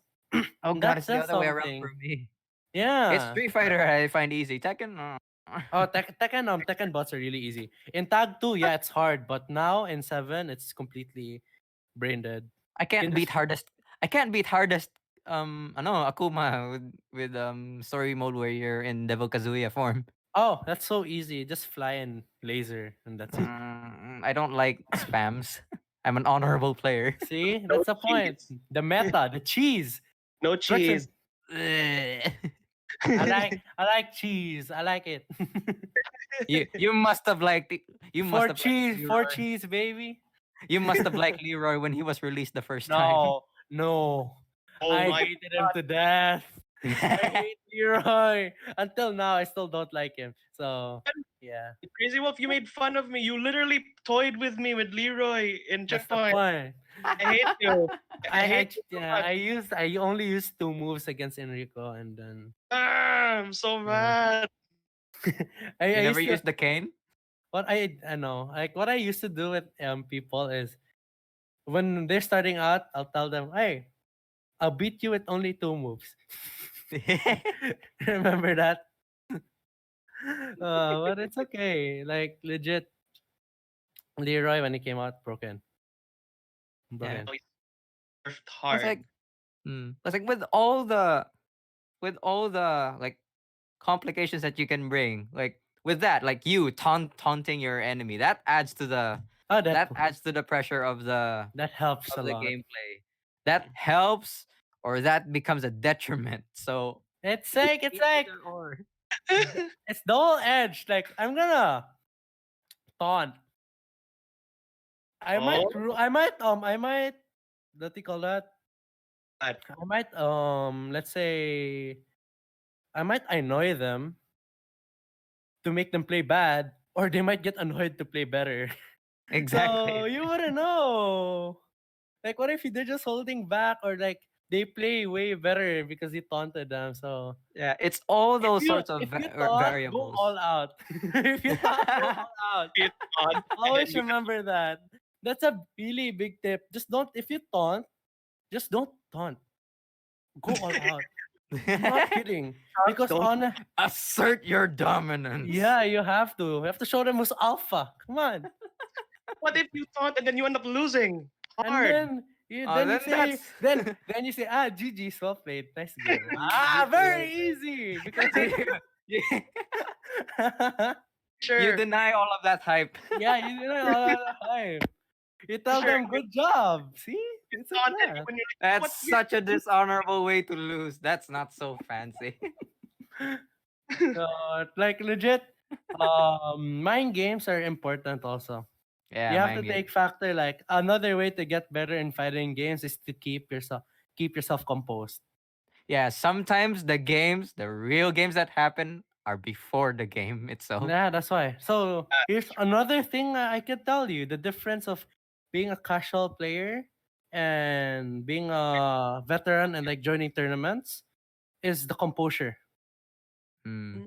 Speaker 4: Oh
Speaker 3: And
Speaker 4: god,
Speaker 3: that
Speaker 4: it's the
Speaker 3: says
Speaker 4: other way around
Speaker 3: something.
Speaker 4: for me. It's
Speaker 3: Yeah.
Speaker 4: Street Fighter I find easy. Tekken.
Speaker 3: Oh, Tekken bots are really easy. In Tag 2, yeah, it's hard, but now in 7, it's completely brain dead.
Speaker 4: I
Speaker 3: You can
Speaker 4: can't beat
Speaker 3: just
Speaker 4: hardest. I can't beat hardest. Ano Akuma with story mode where you're in Devil Kazuya form.
Speaker 3: oh, that's so easy. Just fly and laser, and that's it.
Speaker 4: I don't like spams. I'm an honorable player.
Speaker 3: See,
Speaker 2: No
Speaker 3: that's the point.
Speaker 2: cheese.
Speaker 3: The meta, the cheese.
Speaker 2: No
Speaker 3: Person,
Speaker 2: cheese.
Speaker 3: I like cheese. I like it.
Speaker 4: You must have liked you must have liked
Speaker 3: For
Speaker 4: Leroy.
Speaker 3: cheese, baby.
Speaker 4: You must have liked Leroy when he was released the first time.
Speaker 3: No, no.
Speaker 2: Oh
Speaker 3: I
Speaker 2: my
Speaker 3: hated him to death. I hate Leroy. Until now, I still don't like him. So, yeah,
Speaker 2: Crazy Wolf, you made fun of me. You literally toyed with me with Leroy in
Speaker 3: that's the
Speaker 2: Checkpoint.
Speaker 3: point.
Speaker 2: I hate you. I hate you so
Speaker 3: Yeah,
Speaker 2: much.
Speaker 3: I only used two moves against Enrico, and then
Speaker 2: I'm so
Speaker 3: yeah.
Speaker 2: mad.
Speaker 4: You
Speaker 3: I
Speaker 4: never
Speaker 3: used to
Speaker 4: used the cane?
Speaker 3: I know like what I used to do with people is when they're starting out, I'll tell them, "Hey, I'll beat you with only two moves." Remember that? But it's okay. Like legit, Leroy when he came out,
Speaker 4: Yeah.
Speaker 3: broken.
Speaker 2: Oh, he's surfed
Speaker 4: Plus
Speaker 2: hard.
Speaker 4: like plus like with all the like complications that you can bring, like with that, like you taunting your enemy,
Speaker 3: Oh,
Speaker 4: that adds to the pressure
Speaker 3: that helps a
Speaker 4: of the
Speaker 3: lot.
Speaker 4: gameplay. That helps or that becomes a detriment. So
Speaker 3: It's like
Speaker 4: either or.
Speaker 3: it's double edged. Like I'm gonna taunt.
Speaker 2: Oh,
Speaker 3: I might what do you call that?
Speaker 2: God.
Speaker 3: I might let's say I might annoy them to make them play bad, or they might get annoyed to play better. So
Speaker 4: Exactly.
Speaker 3: you wouldn't know. Like, what if they're just holding back, or like they play way better because you taunted them? So
Speaker 4: Yeah, it's all
Speaker 3: if
Speaker 4: those
Speaker 3: you
Speaker 4: sorts of
Speaker 3: if you taunt, go
Speaker 4: variables.
Speaker 3: all out. If you taunt, go all out.
Speaker 2: It's on, and then
Speaker 3: Always
Speaker 2: you
Speaker 3: remember that. That's a really big tip. Just don't, if you taunt, just don't taunt. Go all out. I'm not kidding. Because
Speaker 2: don't.
Speaker 3: on
Speaker 4: Assert your dominance.
Speaker 3: yeah, you have to. You have to show them who's alpha. Come on.
Speaker 2: What if you thought and then you end up losing?
Speaker 3: And
Speaker 2: Hard.
Speaker 3: then you
Speaker 4: Then
Speaker 3: say
Speaker 4: that's
Speaker 3: then you say, ah, GG, well played, nice game. Ah, very easy. Because
Speaker 4: you, you
Speaker 2: Sure.
Speaker 4: deny all of that hype.
Speaker 3: yeah, you know all the time. You tell
Speaker 2: Sure.
Speaker 3: them good job. See? It's like
Speaker 2: Thought and
Speaker 3: that.
Speaker 2: when you're like,
Speaker 4: That's
Speaker 2: what?
Speaker 4: such a dishonorable way to lose. That's not so fancy.
Speaker 3: So like legit, mind games are important also.
Speaker 4: Yeah,
Speaker 3: You have to
Speaker 4: mind game.
Speaker 3: take factor, like another way to get better in fighting games is to keep yourself composed.
Speaker 4: Yeah, sometimes the games, the real games that happen are before the game itself.
Speaker 3: Yeah, that's why. So here's another thing I can tell you: the difference of being a casual player and being a veteran and like joining tournaments is the composure.
Speaker 4: Mm.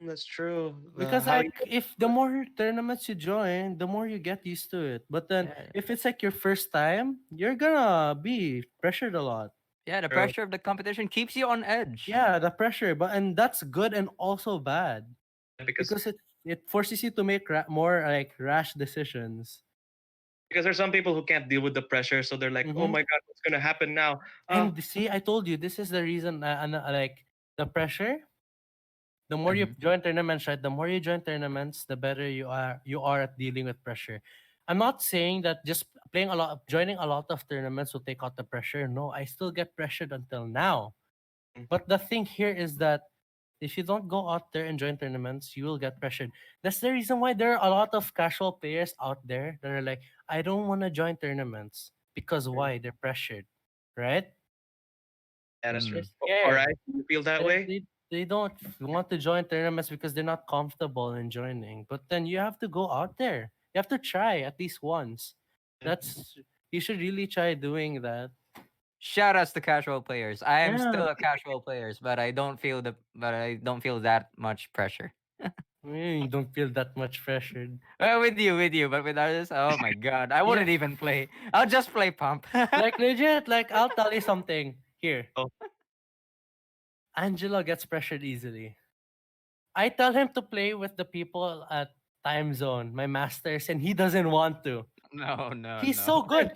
Speaker 2: That's true.
Speaker 3: Because
Speaker 2: How you
Speaker 3: like if the more tournaments you join, the more you get used to it. But then
Speaker 4: Yeah,
Speaker 3: if it's like your first time, you're gonna be pressured a lot.
Speaker 4: yeah, the
Speaker 2: true.
Speaker 4: pressure of the competition keeps you on edge.
Speaker 3: Yeah, the pressure, but and that's good and also bad
Speaker 2: because
Speaker 3: because it forces you to make more like rash decisions.
Speaker 2: because there's some people who can't deal with the pressure, so they're like, oh
Speaker 3: Hmm.
Speaker 2: my god, what's gonna happen now?
Speaker 3: And see, I told you this is the reason. Like the pressure. The more you
Speaker 4: Mhm.
Speaker 3: join tournaments, right? The more you join tournaments, the better you are at dealing with pressure. I'm not saying that just joining a lot of tournaments will take out the pressure. No, I still get pressured until now. But the thing here is that if you don't go out there and join tournaments, you will get pressured. That's the reason why there are a lot of casual players out there that are like, I don't want to join tournaments because why? They're pressured, right?
Speaker 2: Yeah, that's true.
Speaker 3: They're
Speaker 4: Mm.
Speaker 2: All
Speaker 3: scared.
Speaker 2: right, you feel that
Speaker 3: They,
Speaker 2: way?
Speaker 3: they, they don't want to join tournaments because they're not comfortable in joining. But then you have to go out there. You have to try at least once. That's you should really try doing that.
Speaker 4: Shout outs to casual players. I am
Speaker 3: Yeah.
Speaker 4: still a casual players, but I don't feel that much pressure.
Speaker 3: You don't feel that much pressured.
Speaker 4: With you, but with others, oh my god, I
Speaker 3: Yeah.
Speaker 4: wouldn't even play. I'll just play pump.
Speaker 3: Like legit, like I'll tell you something. Here.
Speaker 2: Oh,
Speaker 3: Angelo gets pressured easily. I tell him to play with the people at time zone, my masters, and he doesn't want to.
Speaker 4: No, no,
Speaker 3: He's
Speaker 4: no.
Speaker 3: so good.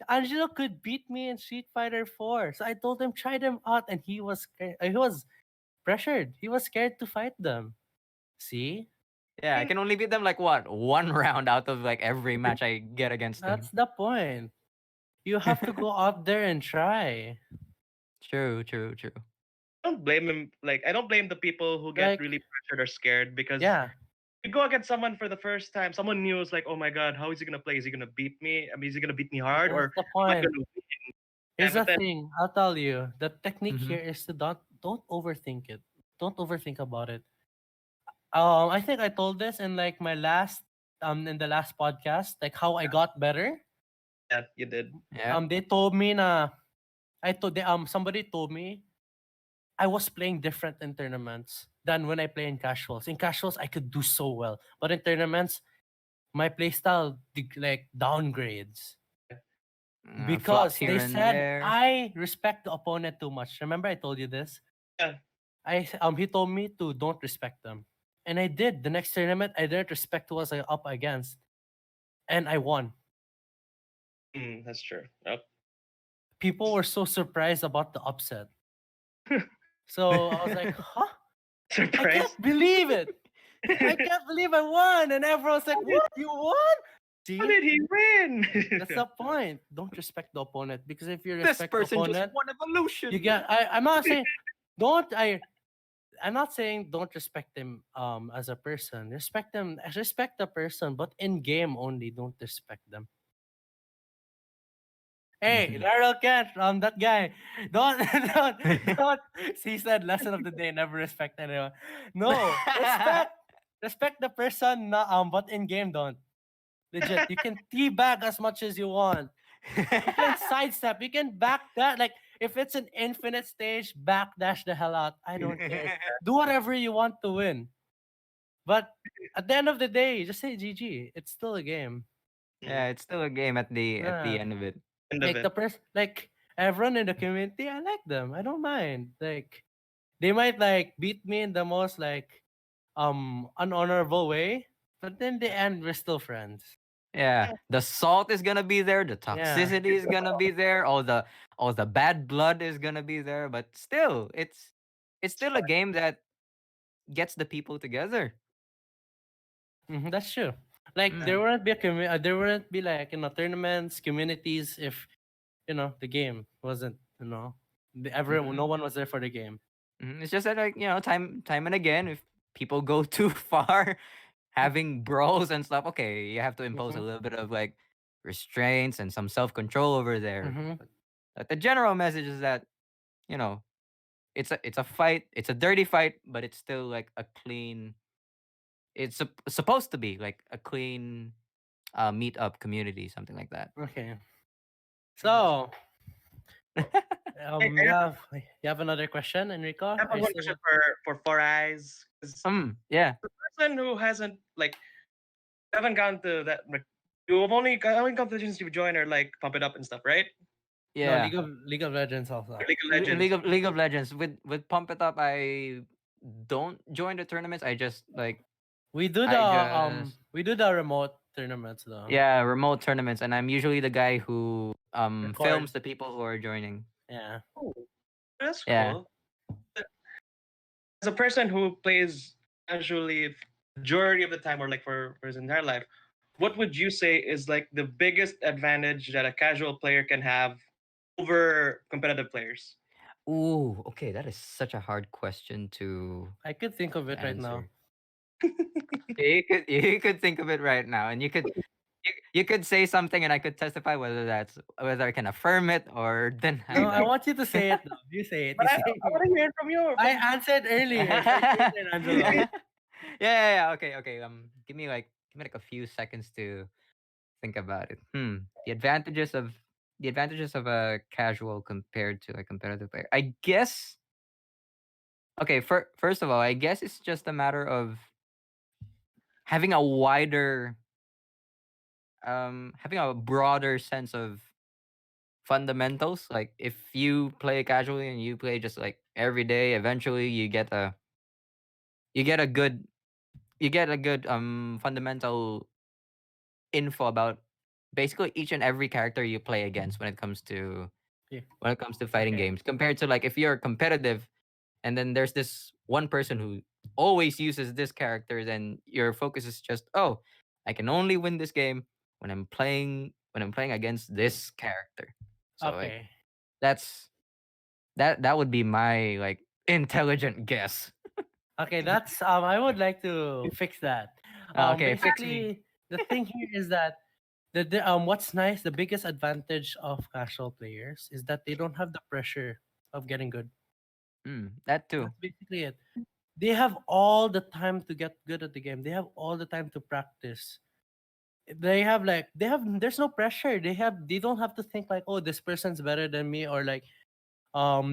Speaker 3: Angelo could beat me in Street Fighter 4. So I told him try them out and he was pressured. He was scared to fight them. See?
Speaker 4: Yeah, I can only beat them like what, one round out of like every match I get against
Speaker 3: That's
Speaker 4: them.
Speaker 3: the point. You have to go out there and try.
Speaker 4: True, true, true.
Speaker 2: I don't blame him. Like, I don't blame the people who get
Speaker 3: Like,
Speaker 2: really pressured or scared because
Speaker 3: yeah.
Speaker 2: you go against someone for the first time. Someone new is like, oh my god, how is he gonna play? Is he gonna beat me? I mean, is he gonna beat me hard
Speaker 3: That's
Speaker 2: or
Speaker 3: the
Speaker 2: am I
Speaker 3: point.
Speaker 2: gonna win? Yeah,
Speaker 3: Here's the
Speaker 2: but then
Speaker 3: thing. I'll tell you. The technique
Speaker 4: Hmm.
Speaker 3: here is to don't overthink it. Don't overthink about it. I think I told this in like my last in the last podcast, like how I got better.
Speaker 2: yeah, you did.
Speaker 4: Yeah.
Speaker 3: They told me na somebody told me I was playing different in tournaments than when I play in casuals. In casuals I could do so well, but in tournaments my playstyle like downgrades
Speaker 4: Flops
Speaker 3: because
Speaker 4: here
Speaker 3: they
Speaker 4: and
Speaker 3: said
Speaker 4: there.
Speaker 3: I respect the opponent too much. Remember I told you this?
Speaker 2: Yeah.
Speaker 3: He told me to don't respect them. And I did. The next tournament I didn't respect who I was up against. And I won.
Speaker 2: That's true. Yep.
Speaker 3: People were so surprised about the upset. So I was like, huh? I
Speaker 2: Surprise.
Speaker 3: can't believe it. I can't believe I won. And everyone's like, what? You won?
Speaker 2: How
Speaker 3: See?
Speaker 2: did he win?
Speaker 3: That's the point. Don't respect the opponent. Because if you
Speaker 4: This
Speaker 3: respect the
Speaker 4: person just
Speaker 3: opponent,
Speaker 4: won evolution.
Speaker 3: you get I'm not saying don't I I'm not saying don't respect him as a person. Respect the person, but in game only don't respect them. Hey,
Speaker 4: Mhm.
Speaker 3: Daryl Kent, that guy. Don't, don't. He said, lesson of the day: never respect anyone. No, respect the person. But in game, don't. Legit, you can teabag as much as you want. You can sidestep. You can backdash. Like if it's an infinite stage, backdash the hell out. I don't care. Do whatever you want to win. But at the end of the day, just say GG. It's still a game.
Speaker 4: Yeah, it's still a game at the
Speaker 3: Yeah.
Speaker 4: end of it.
Speaker 2: End of
Speaker 3: Like
Speaker 2: it.
Speaker 3: like everyone in the community, I like them. I don't mind. Like they might like beat me in the most like unhonorable way, but in the end we're still friends.
Speaker 4: Yeah, the salt is gonna be there, the
Speaker 3: Yeah.
Speaker 4: toxicity is gonna be there, all the bad blood is gonna be there, but still, it's
Speaker 2: It's
Speaker 4: still a
Speaker 2: fun.
Speaker 4: game that gets the people together.
Speaker 3: That's true. Like
Speaker 4: Mm.
Speaker 3: there wouldn't be there wouldn't be like tournaments, communities if the game wasn't everyone,
Speaker 4: Mm-hmm.
Speaker 3: no one was there for the game.
Speaker 4: It's just that, like, time and again, if people go too far, having brawls and stuff, okay, you have to impose a
Speaker 3: Mm-hmm.
Speaker 4: little bit of like restraints and some self control over there.
Speaker 3: Mm-hmm.
Speaker 4: But the general message is that you know it's a fight, it's a dirty fight, but it's still like a clean. It's supposed to be like a clean meet up community, something like that.
Speaker 3: Okay.
Speaker 2: Mhm.
Speaker 3: So
Speaker 2: I
Speaker 3: you have another question, Enrico?
Speaker 2: have
Speaker 3: Are you
Speaker 2: one
Speaker 3: still
Speaker 2: question
Speaker 3: there?
Speaker 2: for Four Eyes. 'Cause
Speaker 4: Yeah,
Speaker 2: the person who hasn't like haven't gone to that like, you've only competitions you've joined are like pump it up and stuff, right?
Speaker 3: No,
Speaker 4: yeah.
Speaker 3: League of Legends also.
Speaker 2: Or League of Legends.
Speaker 4: League of Legends with Pump It Up, I don't join the tournaments. I just
Speaker 3: We do the remote tournaments though.
Speaker 4: yeah, remote tournaments, and I'm usually the guy who
Speaker 3: Record.
Speaker 4: films the people who are joining.
Speaker 3: Yeah.
Speaker 2: Oh, that's
Speaker 4: Yeah.
Speaker 2: cool. As a person who plays casually majority of the time or like for his entire life, what would you say is like the biggest advantage that a casual player can have over competitive players?
Speaker 4: Ooh, okay, that is such a hard question
Speaker 3: I could think of
Speaker 4: to
Speaker 3: it right now.
Speaker 4: answer. Yeah, you could think of it right now, and you could say something, and I could testify whether I can affirm it or
Speaker 3: No,
Speaker 4: deny
Speaker 3: I
Speaker 4: that.
Speaker 3: want you to say it though. You say it.
Speaker 2: But
Speaker 3: You
Speaker 2: I,
Speaker 3: say
Speaker 2: I
Speaker 3: it.
Speaker 2: want to hear from you.
Speaker 3: I
Speaker 2: From
Speaker 3: answered earlier, so it's your turn, Angelo.
Speaker 4: Yeah. Okay. Give me like a few seconds to think about it. The advantages of a casual compared to a competitive player. I guess. Okay. First of all, I guess it's just a matter of having a wider, having a broader sense of fundamentals. Like if you play casually and you play just like every day, eventually you get a good you get a good fundamental info about basically each and every character you play against
Speaker 3: Yeah.
Speaker 4: when it comes to fighting
Speaker 3: Okay.
Speaker 4: games, compared to like if you're competitive and then there's this one person who always uses this character, then your focus is just, oh, I can only win this game when I'm playing against this character. So like
Speaker 3: Okay.
Speaker 4: that's that would be my like intelligent guess.
Speaker 3: Okay, that's I would like to fix that.
Speaker 4: Okay, fix me.
Speaker 3: Basically the thing here is that what's nice, the biggest advantage of casual players is that they don't have the pressure of getting good.
Speaker 4: That too.
Speaker 3: That's basically it. They have all the time to get good at the game. They have all the time to practice. There's no pressure. They don't have to think like, oh, this person's better than me, or like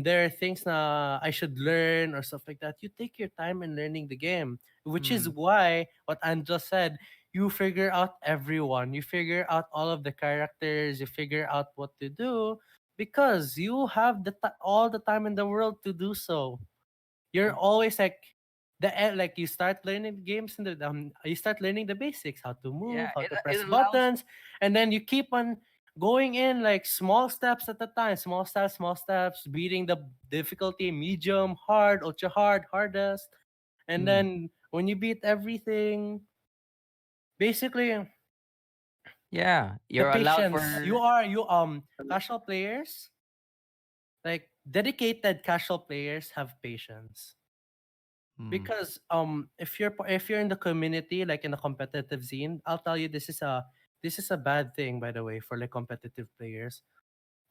Speaker 3: there are things na I should learn or stuff like that. You take your time in learning the game, which is
Speaker 4: Mm,
Speaker 3: why what Angela said, you figure out everyone, you figure out all of the characters, you figure out what to do because you have all the time in the world to do so. You're always like like you start learning the games and you start learning the basics, how to move,
Speaker 4: yeah,
Speaker 3: how to
Speaker 4: it
Speaker 3: press
Speaker 4: allows.
Speaker 3: buttons, and then you keep on going in like small steps at a time, small steps, beating the difficulty, medium, hard, ultra hard, hardest, and
Speaker 4: Mm,
Speaker 3: then when you beat everything, basically
Speaker 4: yeah,
Speaker 3: the
Speaker 4: you're allowed
Speaker 3: patience.
Speaker 4: for.
Speaker 3: You casual players, like dedicated casual players have patience.
Speaker 4: Mm,
Speaker 3: Because if you're in the community, like in the competitive scene, I'll tell you, this is a bad thing, by the way, for like competitive players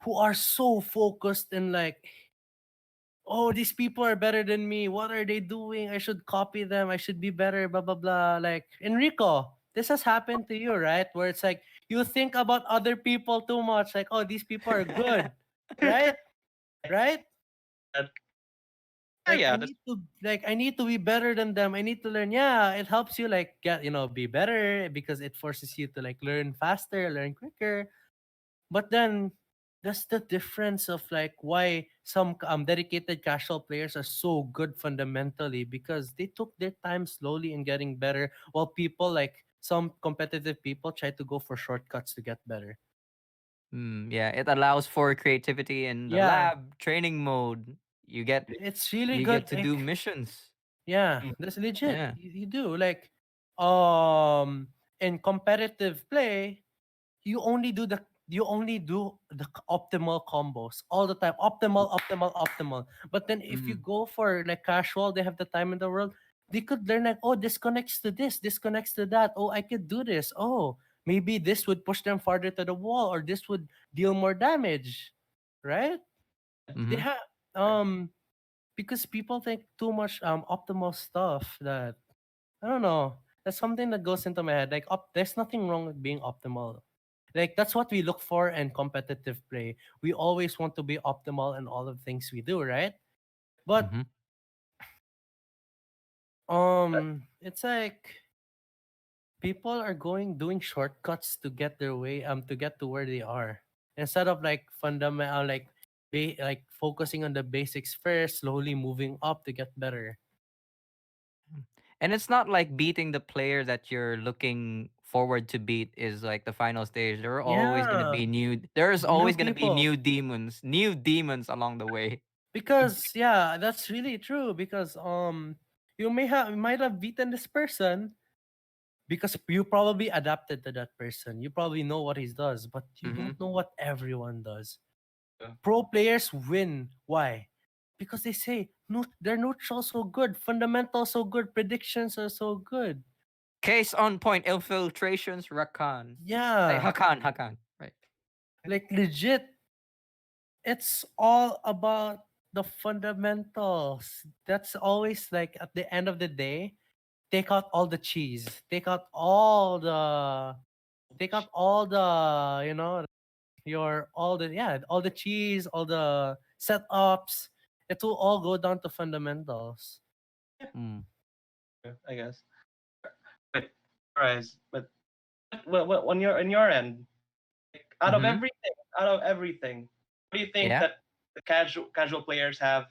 Speaker 3: who are so focused in like, oh, these people are better than me, what are they doing, I should copy them, I should be better, blah blah blah. Like Enrico, this has happened to you, right? Where it's like you think about other people too much. Like, oh, these people are good, right? Right?
Speaker 2: Uh,
Speaker 3: Like
Speaker 2: yeah, that's
Speaker 3: I need to be better than them. I need to learn. Yeah, it helps you like get, be better because it forces you to like learn faster, learn quicker. But then that's the difference of like why some dedicated casual players are so good fundamentally, because they took their time slowly in getting better, while people like some competitive people try to go for shortcuts to get better.
Speaker 4: Yeah, it allows for creativity in the
Speaker 3: Yeah,
Speaker 4: lab training mode. You get
Speaker 3: it's really
Speaker 4: you
Speaker 3: good.
Speaker 4: get to do
Speaker 3: Like,
Speaker 4: missions.
Speaker 3: yeah,
Speaker 2: mm,
Speaker 3: that's legit.
Speaker 4: Yeah.
Speaker 3: You do like um in competitive play, you only do the optimal combos all the time, optimal. But then if you
Speaker 4: Mm-hmm.
Speaker 3: go for like casual, they have the time in the world, they could learn like, oh, this connects to this connects to that, oh, I could do this, oh, maybe this would push them farther to the wall, or this would deal more damage, right? They
Speaker 4: Mm-hmm.
Speaker 3: have because people think too much optimal stuff that I don't know. That's something that goes into my head. Like, there's nothing wrong with being optimal. Like, that's what we look for in competitive play. We always want to be optimal in all of the things we do, right? But
Speaker 4: Mm-hmm.
Speaker 3: it's like people are going doing shortcuts to get their way to get to where they are, instead of like fundamental like focusing on the basics first, slowly moving up to get better.
Speaker 4: And it's not like beating the player that you're looking forward to beat is like the final stage. There are always gonna
Speaker 3: Yeah,
Speaker 4: be there's
Speaker 3: new
Speaker 4: always gonna be
Speaker 3: people.
Speaker 4: new demons along the way.
Speaker 3: Because yeah, that's really true. Because you might have beaten this person because you probably adapted to that person. You probably know what he does, but you
Speaker 4: Mm-hmm.
Speaker 3: don't know what everyone does.
Speaker 2: yeah.
Speaker 3: Pro players win. Why? Because they say no, they're neutral so good, fundamentals so good, predictions are so good.
Speaker 4: Case on point, infiltrations, Rakan. Like
Speaker 3: Yeah,
Speaker 4: Hakan, right?
Speaker 3: like legit. It's all about the fundamentals. That's always like at the end of the day, take out all the cheese, take out all the your all the cheese, all the setups. It will all go down to fundamentals.
Speaker 4: Mm.
Speaker 2: Yeah, I guess. But, alright, but well, on your end,
Speaker 4: Mm-hmm.
Speaker 2: out of everything, what do you think
Speaker 4: Yeah.
Speaker 2: that the casual players have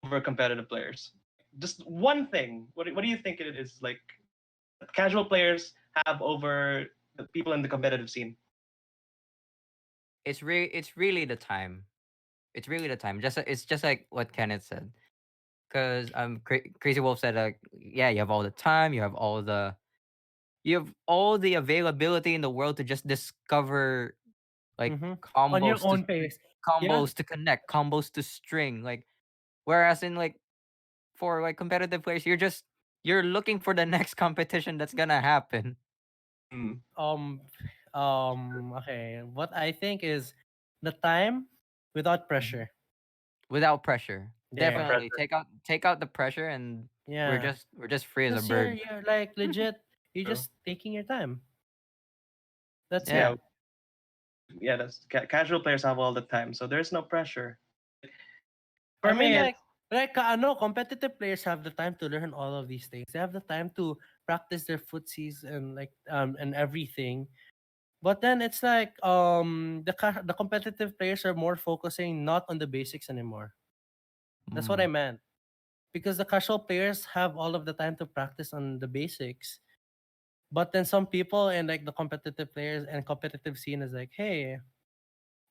Speaker 2: over competitive players? Just one thing. What do you think it is like casual players have over the people in the competitive scene?
Speaker 4: It's really the time. It's really the time. It's just like what Kenneth said. Because Crazy Wolf said, yeah, you have all the availability in the world to just discover like
Speaker 3: Mm-hmm. On your
Speaker 4: combos to
Speaker 3: own pace. Yeah.
Speaker 4: combos to connect, combos to string. Like whereas in like for like competitive players, you're looking for the next competition that's gonna happen.
Speaker 2: Mm.
Speaker 3: Um. Okay. What I think is the time without
Speaker 4: Mhm.
Speaker 3: pressure.
Speaker 4: Without pressure.
Speaker 2: No
Speaker 3: There.
Speaker 4: Definitely
Speaker 2: pressure.
Speaker 4: take out the pressure and
Speaker 3: Yeah.
Speaker 4: we're just free as a
Speaker 3: Because you're
Speaker 4: bird.
Speaker 3: you're like legit. You're
Speaker 2: True.
Speaker 3: just taking your time. That's it.
Speaker 4: Yeah.
Speaker 2: Yeah, yeah. That's casual players have all the time, so there's no pressure.
Speaker 3: I
Speaker 2: For
Speaker 3: mean,
Speaker 2: me, it's
Speaker 3: competitive players have the time to learn all of these things. They have the time to practice their footsies and and everything. But then it's like the competitive players are more focusing not on the basics anymore. That's what I
Speaker 4: Mm.
Speaker 3: meant. Because the casual players have all of the time to practice on the basics. But then some people and like the competitive players and competitive scene is like, hey,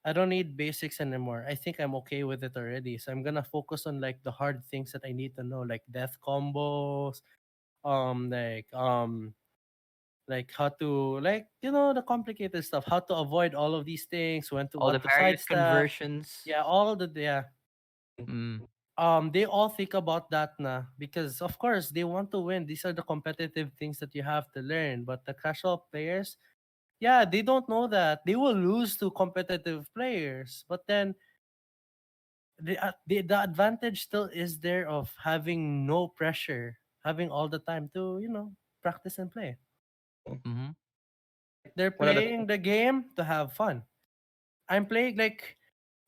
Speaker 3: I don't need basics anymore. I think I'm okay with it already. So I'm gonna focus on like the hard things that I need to know, like death combos, um, like um, like how to the complicated stuff, how to avoid all of these things, when to
Speaker 4: All the
Speaker 3: what to
Speaker 4: various
Speaker 3: sidestep.
Speaker 4: conversions.
Speaker 3: Yeah, all the yeah.
Speaker 4: Mm.
Speaker 3: They all think about that na because of course they want to win. These are the competitive things that you have to learn. But the casual players, yeah, they don't know that. They will lose to competitive players. But then the advantage still is there of having no pressure, having all the time to practice and play.
Speaker 4: Mm-hmm.
Speaker 3: They're
Speaker 2: One of the
Speaker 3: playing the game to have fun. I'm playing like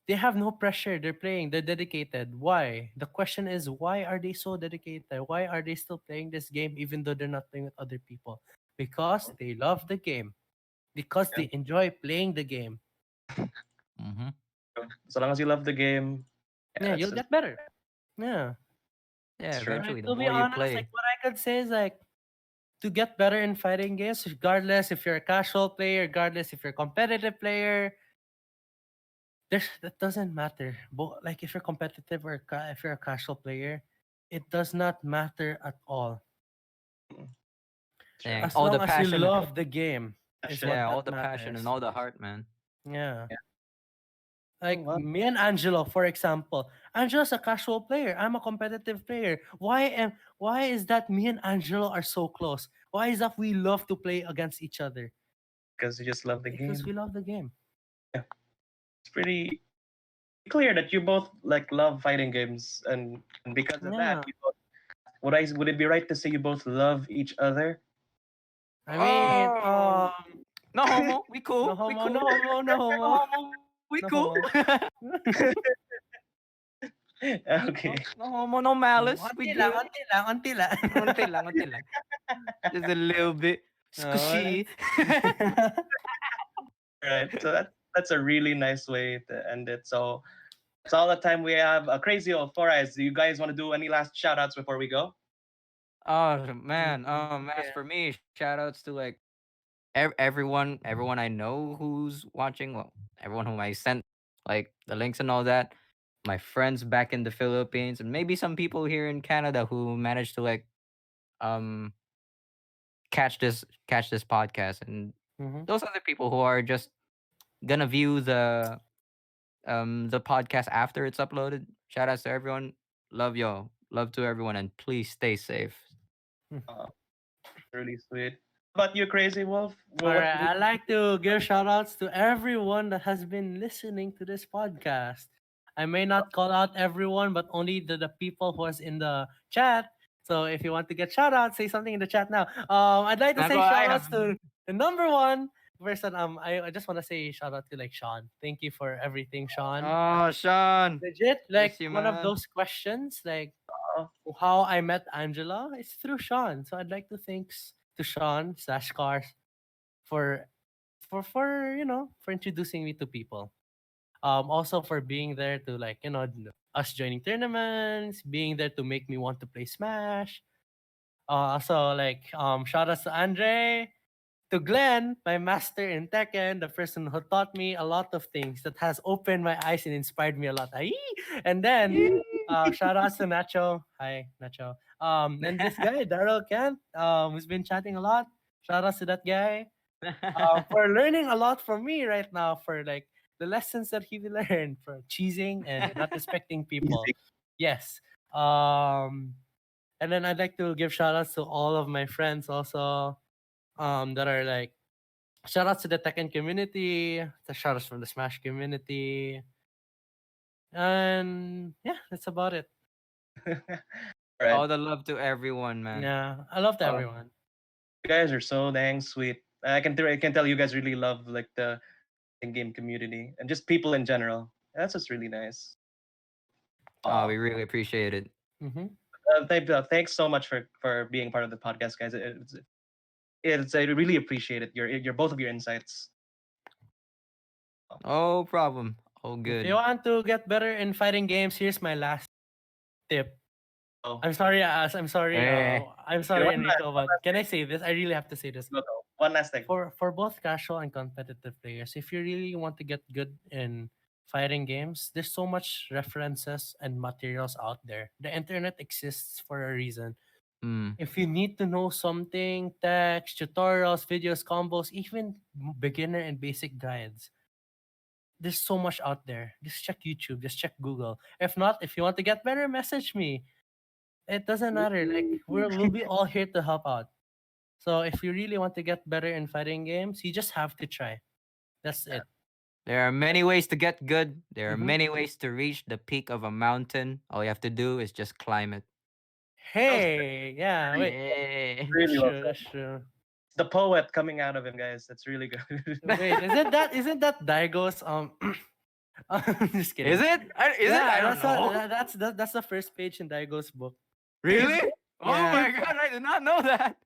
Speaker 3: they have no pressure. They're playing. They're dedicated. Why? The question is, why are they so dedicated? Why are they still playing this game even though they're not playing with other people? Because they love the game. Because
Speaker 2: yeah.
Speaker 3: they enjoy playing the game.
Speaker 4: Mm-hmm.
Speaker 2: So long as you love the game, yeah,
Speaker 3: Yeah, you'll
Speaker 2: that's
Speaker 3: get better. Yeah.
Speaker 4: Yeah,
Speaker 2: true.
Speaker 3: Like
Speaker 4: eventually, the
Speaker 3: to be
Speaker 4: more you
Speaker 3: honest, like
Speaker 4: play.
Speaker 3: what I could say is like to get better in fighting games, regardless if you're a casual player, regardless if you're a competitive player, that doesn't matter. Like if you're competitive or if you're a casual player, it does not matter at all.
Speaker 2: Mm, sure.
Speaker 4: Dang,
Speaker 3: As
Speaker 4: all the
Speaker 3: long as you
Speaker 4: passion.
Speaker 3: love the game is
Speaker 2: Passion.
Speaker 3: what
Speaker 4: Yeah, all
Speaker 3: that
Speaker 4: the passion and
Speaker 3: matters.
Speaker 4: all the heart, man.
Speaker 3: Yeah.
Speaker 2: Yeah. Oh,
Speaker 3: Like
Speaker 2: wow.
Speaker 3: me and Angelo, for example. Angela's a casual player. I'm a competitive player. Why is that me and Angelo are so close? Why is that we love to play against each other?
Speaker 2: Because you just love the
Speaker 3: Because
Speaker 2: game.
Speaker 3: we love the game.
Speaker 2: Yeah. It's pretty clear that you both like love fighting games, and because of that,
Speaker 3: Yeah.
Speaker 2: you both would it be right to say you both love each other?
Speaker 3: I mean,
Speaker 4: Oh, no homo. We
Speaker 3: no
Speaker 4: cool. We
Speaker 3: homo, no
Speaker 4: cool.
Speaker 3: homo, no
Speaker 4: No
Speaker 3: homo,
Speaker 4: homo. We
Speaker 3: no
Speaker 4: cool.
Speaker 3: homo.
Speaker 2: Okay.
Speaker 4: No homo. No malice. We
Speaker 3: Onti lang,
Speaker 4: good.
Speaker 3: onti lang, onti lang.
Speaker 4: Unti lang. Unti lang. Just a little bit.
Speaker 3: Oh,
Speaker 4: Squishy.
Speaker 2: Right. So that's a really nice way to end it. So that's all the time we have. Crazy old Four Eyes. Do you guys want to do any last shout outs before we go?
Speaker 4: Oh man. As
Speaker 3: Yeah.
Speaker 4: for me, shout outs to like everyone I know who's watching. Well, everyone whom I sent like the links and all that. My friends back in the Philippines, and maybe some people here in Canada who managed to like um catch this podcast, and
Speaker 3: Mm-hmm.
Speaker 4: those other people who are just gonna view the podcast after it's uploaded. Shout outs to everyone. Love y'all. Love to everyone, and please stay safe.
Speaker 2: Uh, really sweet. How about you, Crazy Wolf?
Speaker 3: All
Speaker 2: What
Speaker 3: right, I'd like to give shout outs to everyone that has been listening to this podcast. I may not call out everyone, but only the people who was in the chat. So if you want to get shout outs, say something in the chat now. I'd like to
Speaker 4: Nago,
Speaker 3: say
Speaker 4: I
Speaker 3: shout outs
Speaker 4: have.
Speaker 3: to the number one person. I just want to say shout out to like Sean. Thank you for everything, Sean.
Speaker 4: Oh, Sean.
Speaker 3: Legit, like
Speaker 4: Miss you,
Speaker 3: one of
Speaker 4: man.
Speaker 3: those questions, like
Speaker 2: uh,
Speaker 3: how I met Angela, is through Sean. So I'd like to thanks to Sean slash Cars for for introducing me to people. Also for being there to like us joining tournaments, being there to make me want to play Smash. Also like shout outs to Andre, to Glenn, my master in Tekken, the person who taught me a lot of things that has opened my eyes and inspired me a lot. Ay! And then shout outs to Nacho. Hi, Nacho. And this guy, Daryl Kent, who's been chatting a lot. Shout outs to that guy. For learning a lot from me right now, for like the lessons that he learned for cheesing and not respecting people.
Speaker 2: easy.
Speaker 3: Yes. And then I'd like to give shout outs to all of my friends also, that are like shout outs to the Tekken community, the shout outs from the Smash community. And yeah, that's about it.
Speaker 2: Right.
Speaker 4: All the love to everyone, man.
Speaker 3: Yeah. I love to
Speaker 2: Uh,
Speaker 3: everyone.
Speaker 2: you guys are so dang sweet. I can tell you guys really love like the in-game community and just people in general. That's just really nice.
Speaker 4: Oh,
Speaker 2: Uh,
Speaker 4: we really appreciate it.
Speaker 3: Mm-hmm.
Speaker 2: thanks so much for being part of the podcast, guys. I really appreciate it. Your both of your insights.
Speaker 4: No problem. All
Speaker 3: If
Speaker 4: good.
Speaker 3: you want to get better in fighting games, here's my last tip.
Speaker 2: Oh,
Speaker 3: I'm sorry, As. I'm sorry.
Speaker 4: Eh.
Speaker 3: I'm
Speaker 2: okay,
Speaker 3: sorry, Enrico, but can I say this? I really have to say this.
Speaker 2: go. One last thing.
Speaker 3: For both casual and competitive players, if you really want to get good in fighting games, there's so much references and materials out there. The internet exists for a reason.
Speaker 4: Mm.
Speaker 3: If you need to know something, text, tutorials, videos, combos, even beginner and basic guides, there's so much out there. Just check YouTube, just check Google. If not, if you want to get better, message me. It doesn't matter. Like we'll be all here to help out. So if you really want to get better in fighting games, you just have to try. That's it.
Speaker 4: There are many ways to get good. There are
Speaker 3: Mm-hmm.
Speaker 4: many ways to reach the peak of a mountain. All you have to do is just climb it.
Speaker 2: That was
Speaker 3: Hey, yeah, wait.
Speaker 4: Hey.
Speaker 3: That's
Speaker 2: really well
Speaker 3: true.
Speaker 2: said.
Speaker 3: That's true.
Speaker 2: the poet coming out of him, guys. That's really good.
Speaker 3: Wait, isn't that Daigo's I'm just kidding.
Speaker 4: Is it? Is it? I don't know.
Speaker 3: That's the first page in Daigo's book.
Speaker 4: Really? Oh
Speaker 3: Yeah.
Speaker 4: my god, I did not know that.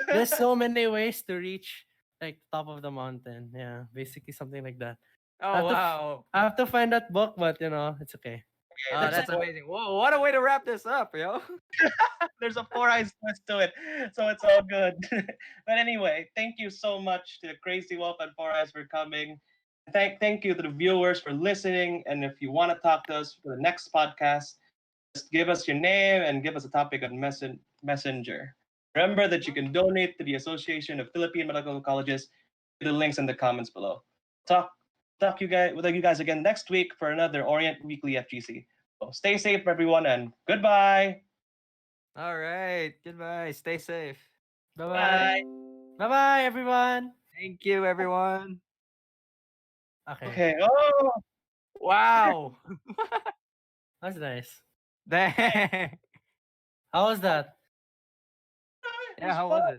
Speaker 3: There's so many ways to reach like top of the mountain. Yeah, basically something like that.
Speaker 4: Oh wow.
Speaker 3: I have to find that book, but it's okay.
Speaker 4: Oh,
Speaker 2: there's,
Speaker 4: that's
Speaker 2: a,
Speaker 4: amazing. Whoa, what a way to wrap this up, yo.
Speaker 2: there's a Four Eyes twist to it, so it's all good. But anyway, thank you so much to Krazywolf and Four Eyes for coming. Thank you to the viewers for listening. And if you want to talk to us for the next podcast, just give us your name and give us a topic on Messenger. Remember that you can donate to the Association of Philippine Medical Colleges. The links in the comments below. Talk you guys with you guys again next week for another Orient Weekly FGC. So stay safe, everyone, and goodbye.
Speaker 4: All right. Goodbye. Stay safe.
Speaker 3: Bye bye. Bye bye, everyone.
Speaker 4: Thank you, everyone.
Speaker 3: Okay.
Speaker 2: Okay. Oh,
Speaker 4: Wow.
Speaker 3: That's nice.
Speaker 4: Dang.
Speaker 3: How was that?
Speaker 4: Yeah, how was it?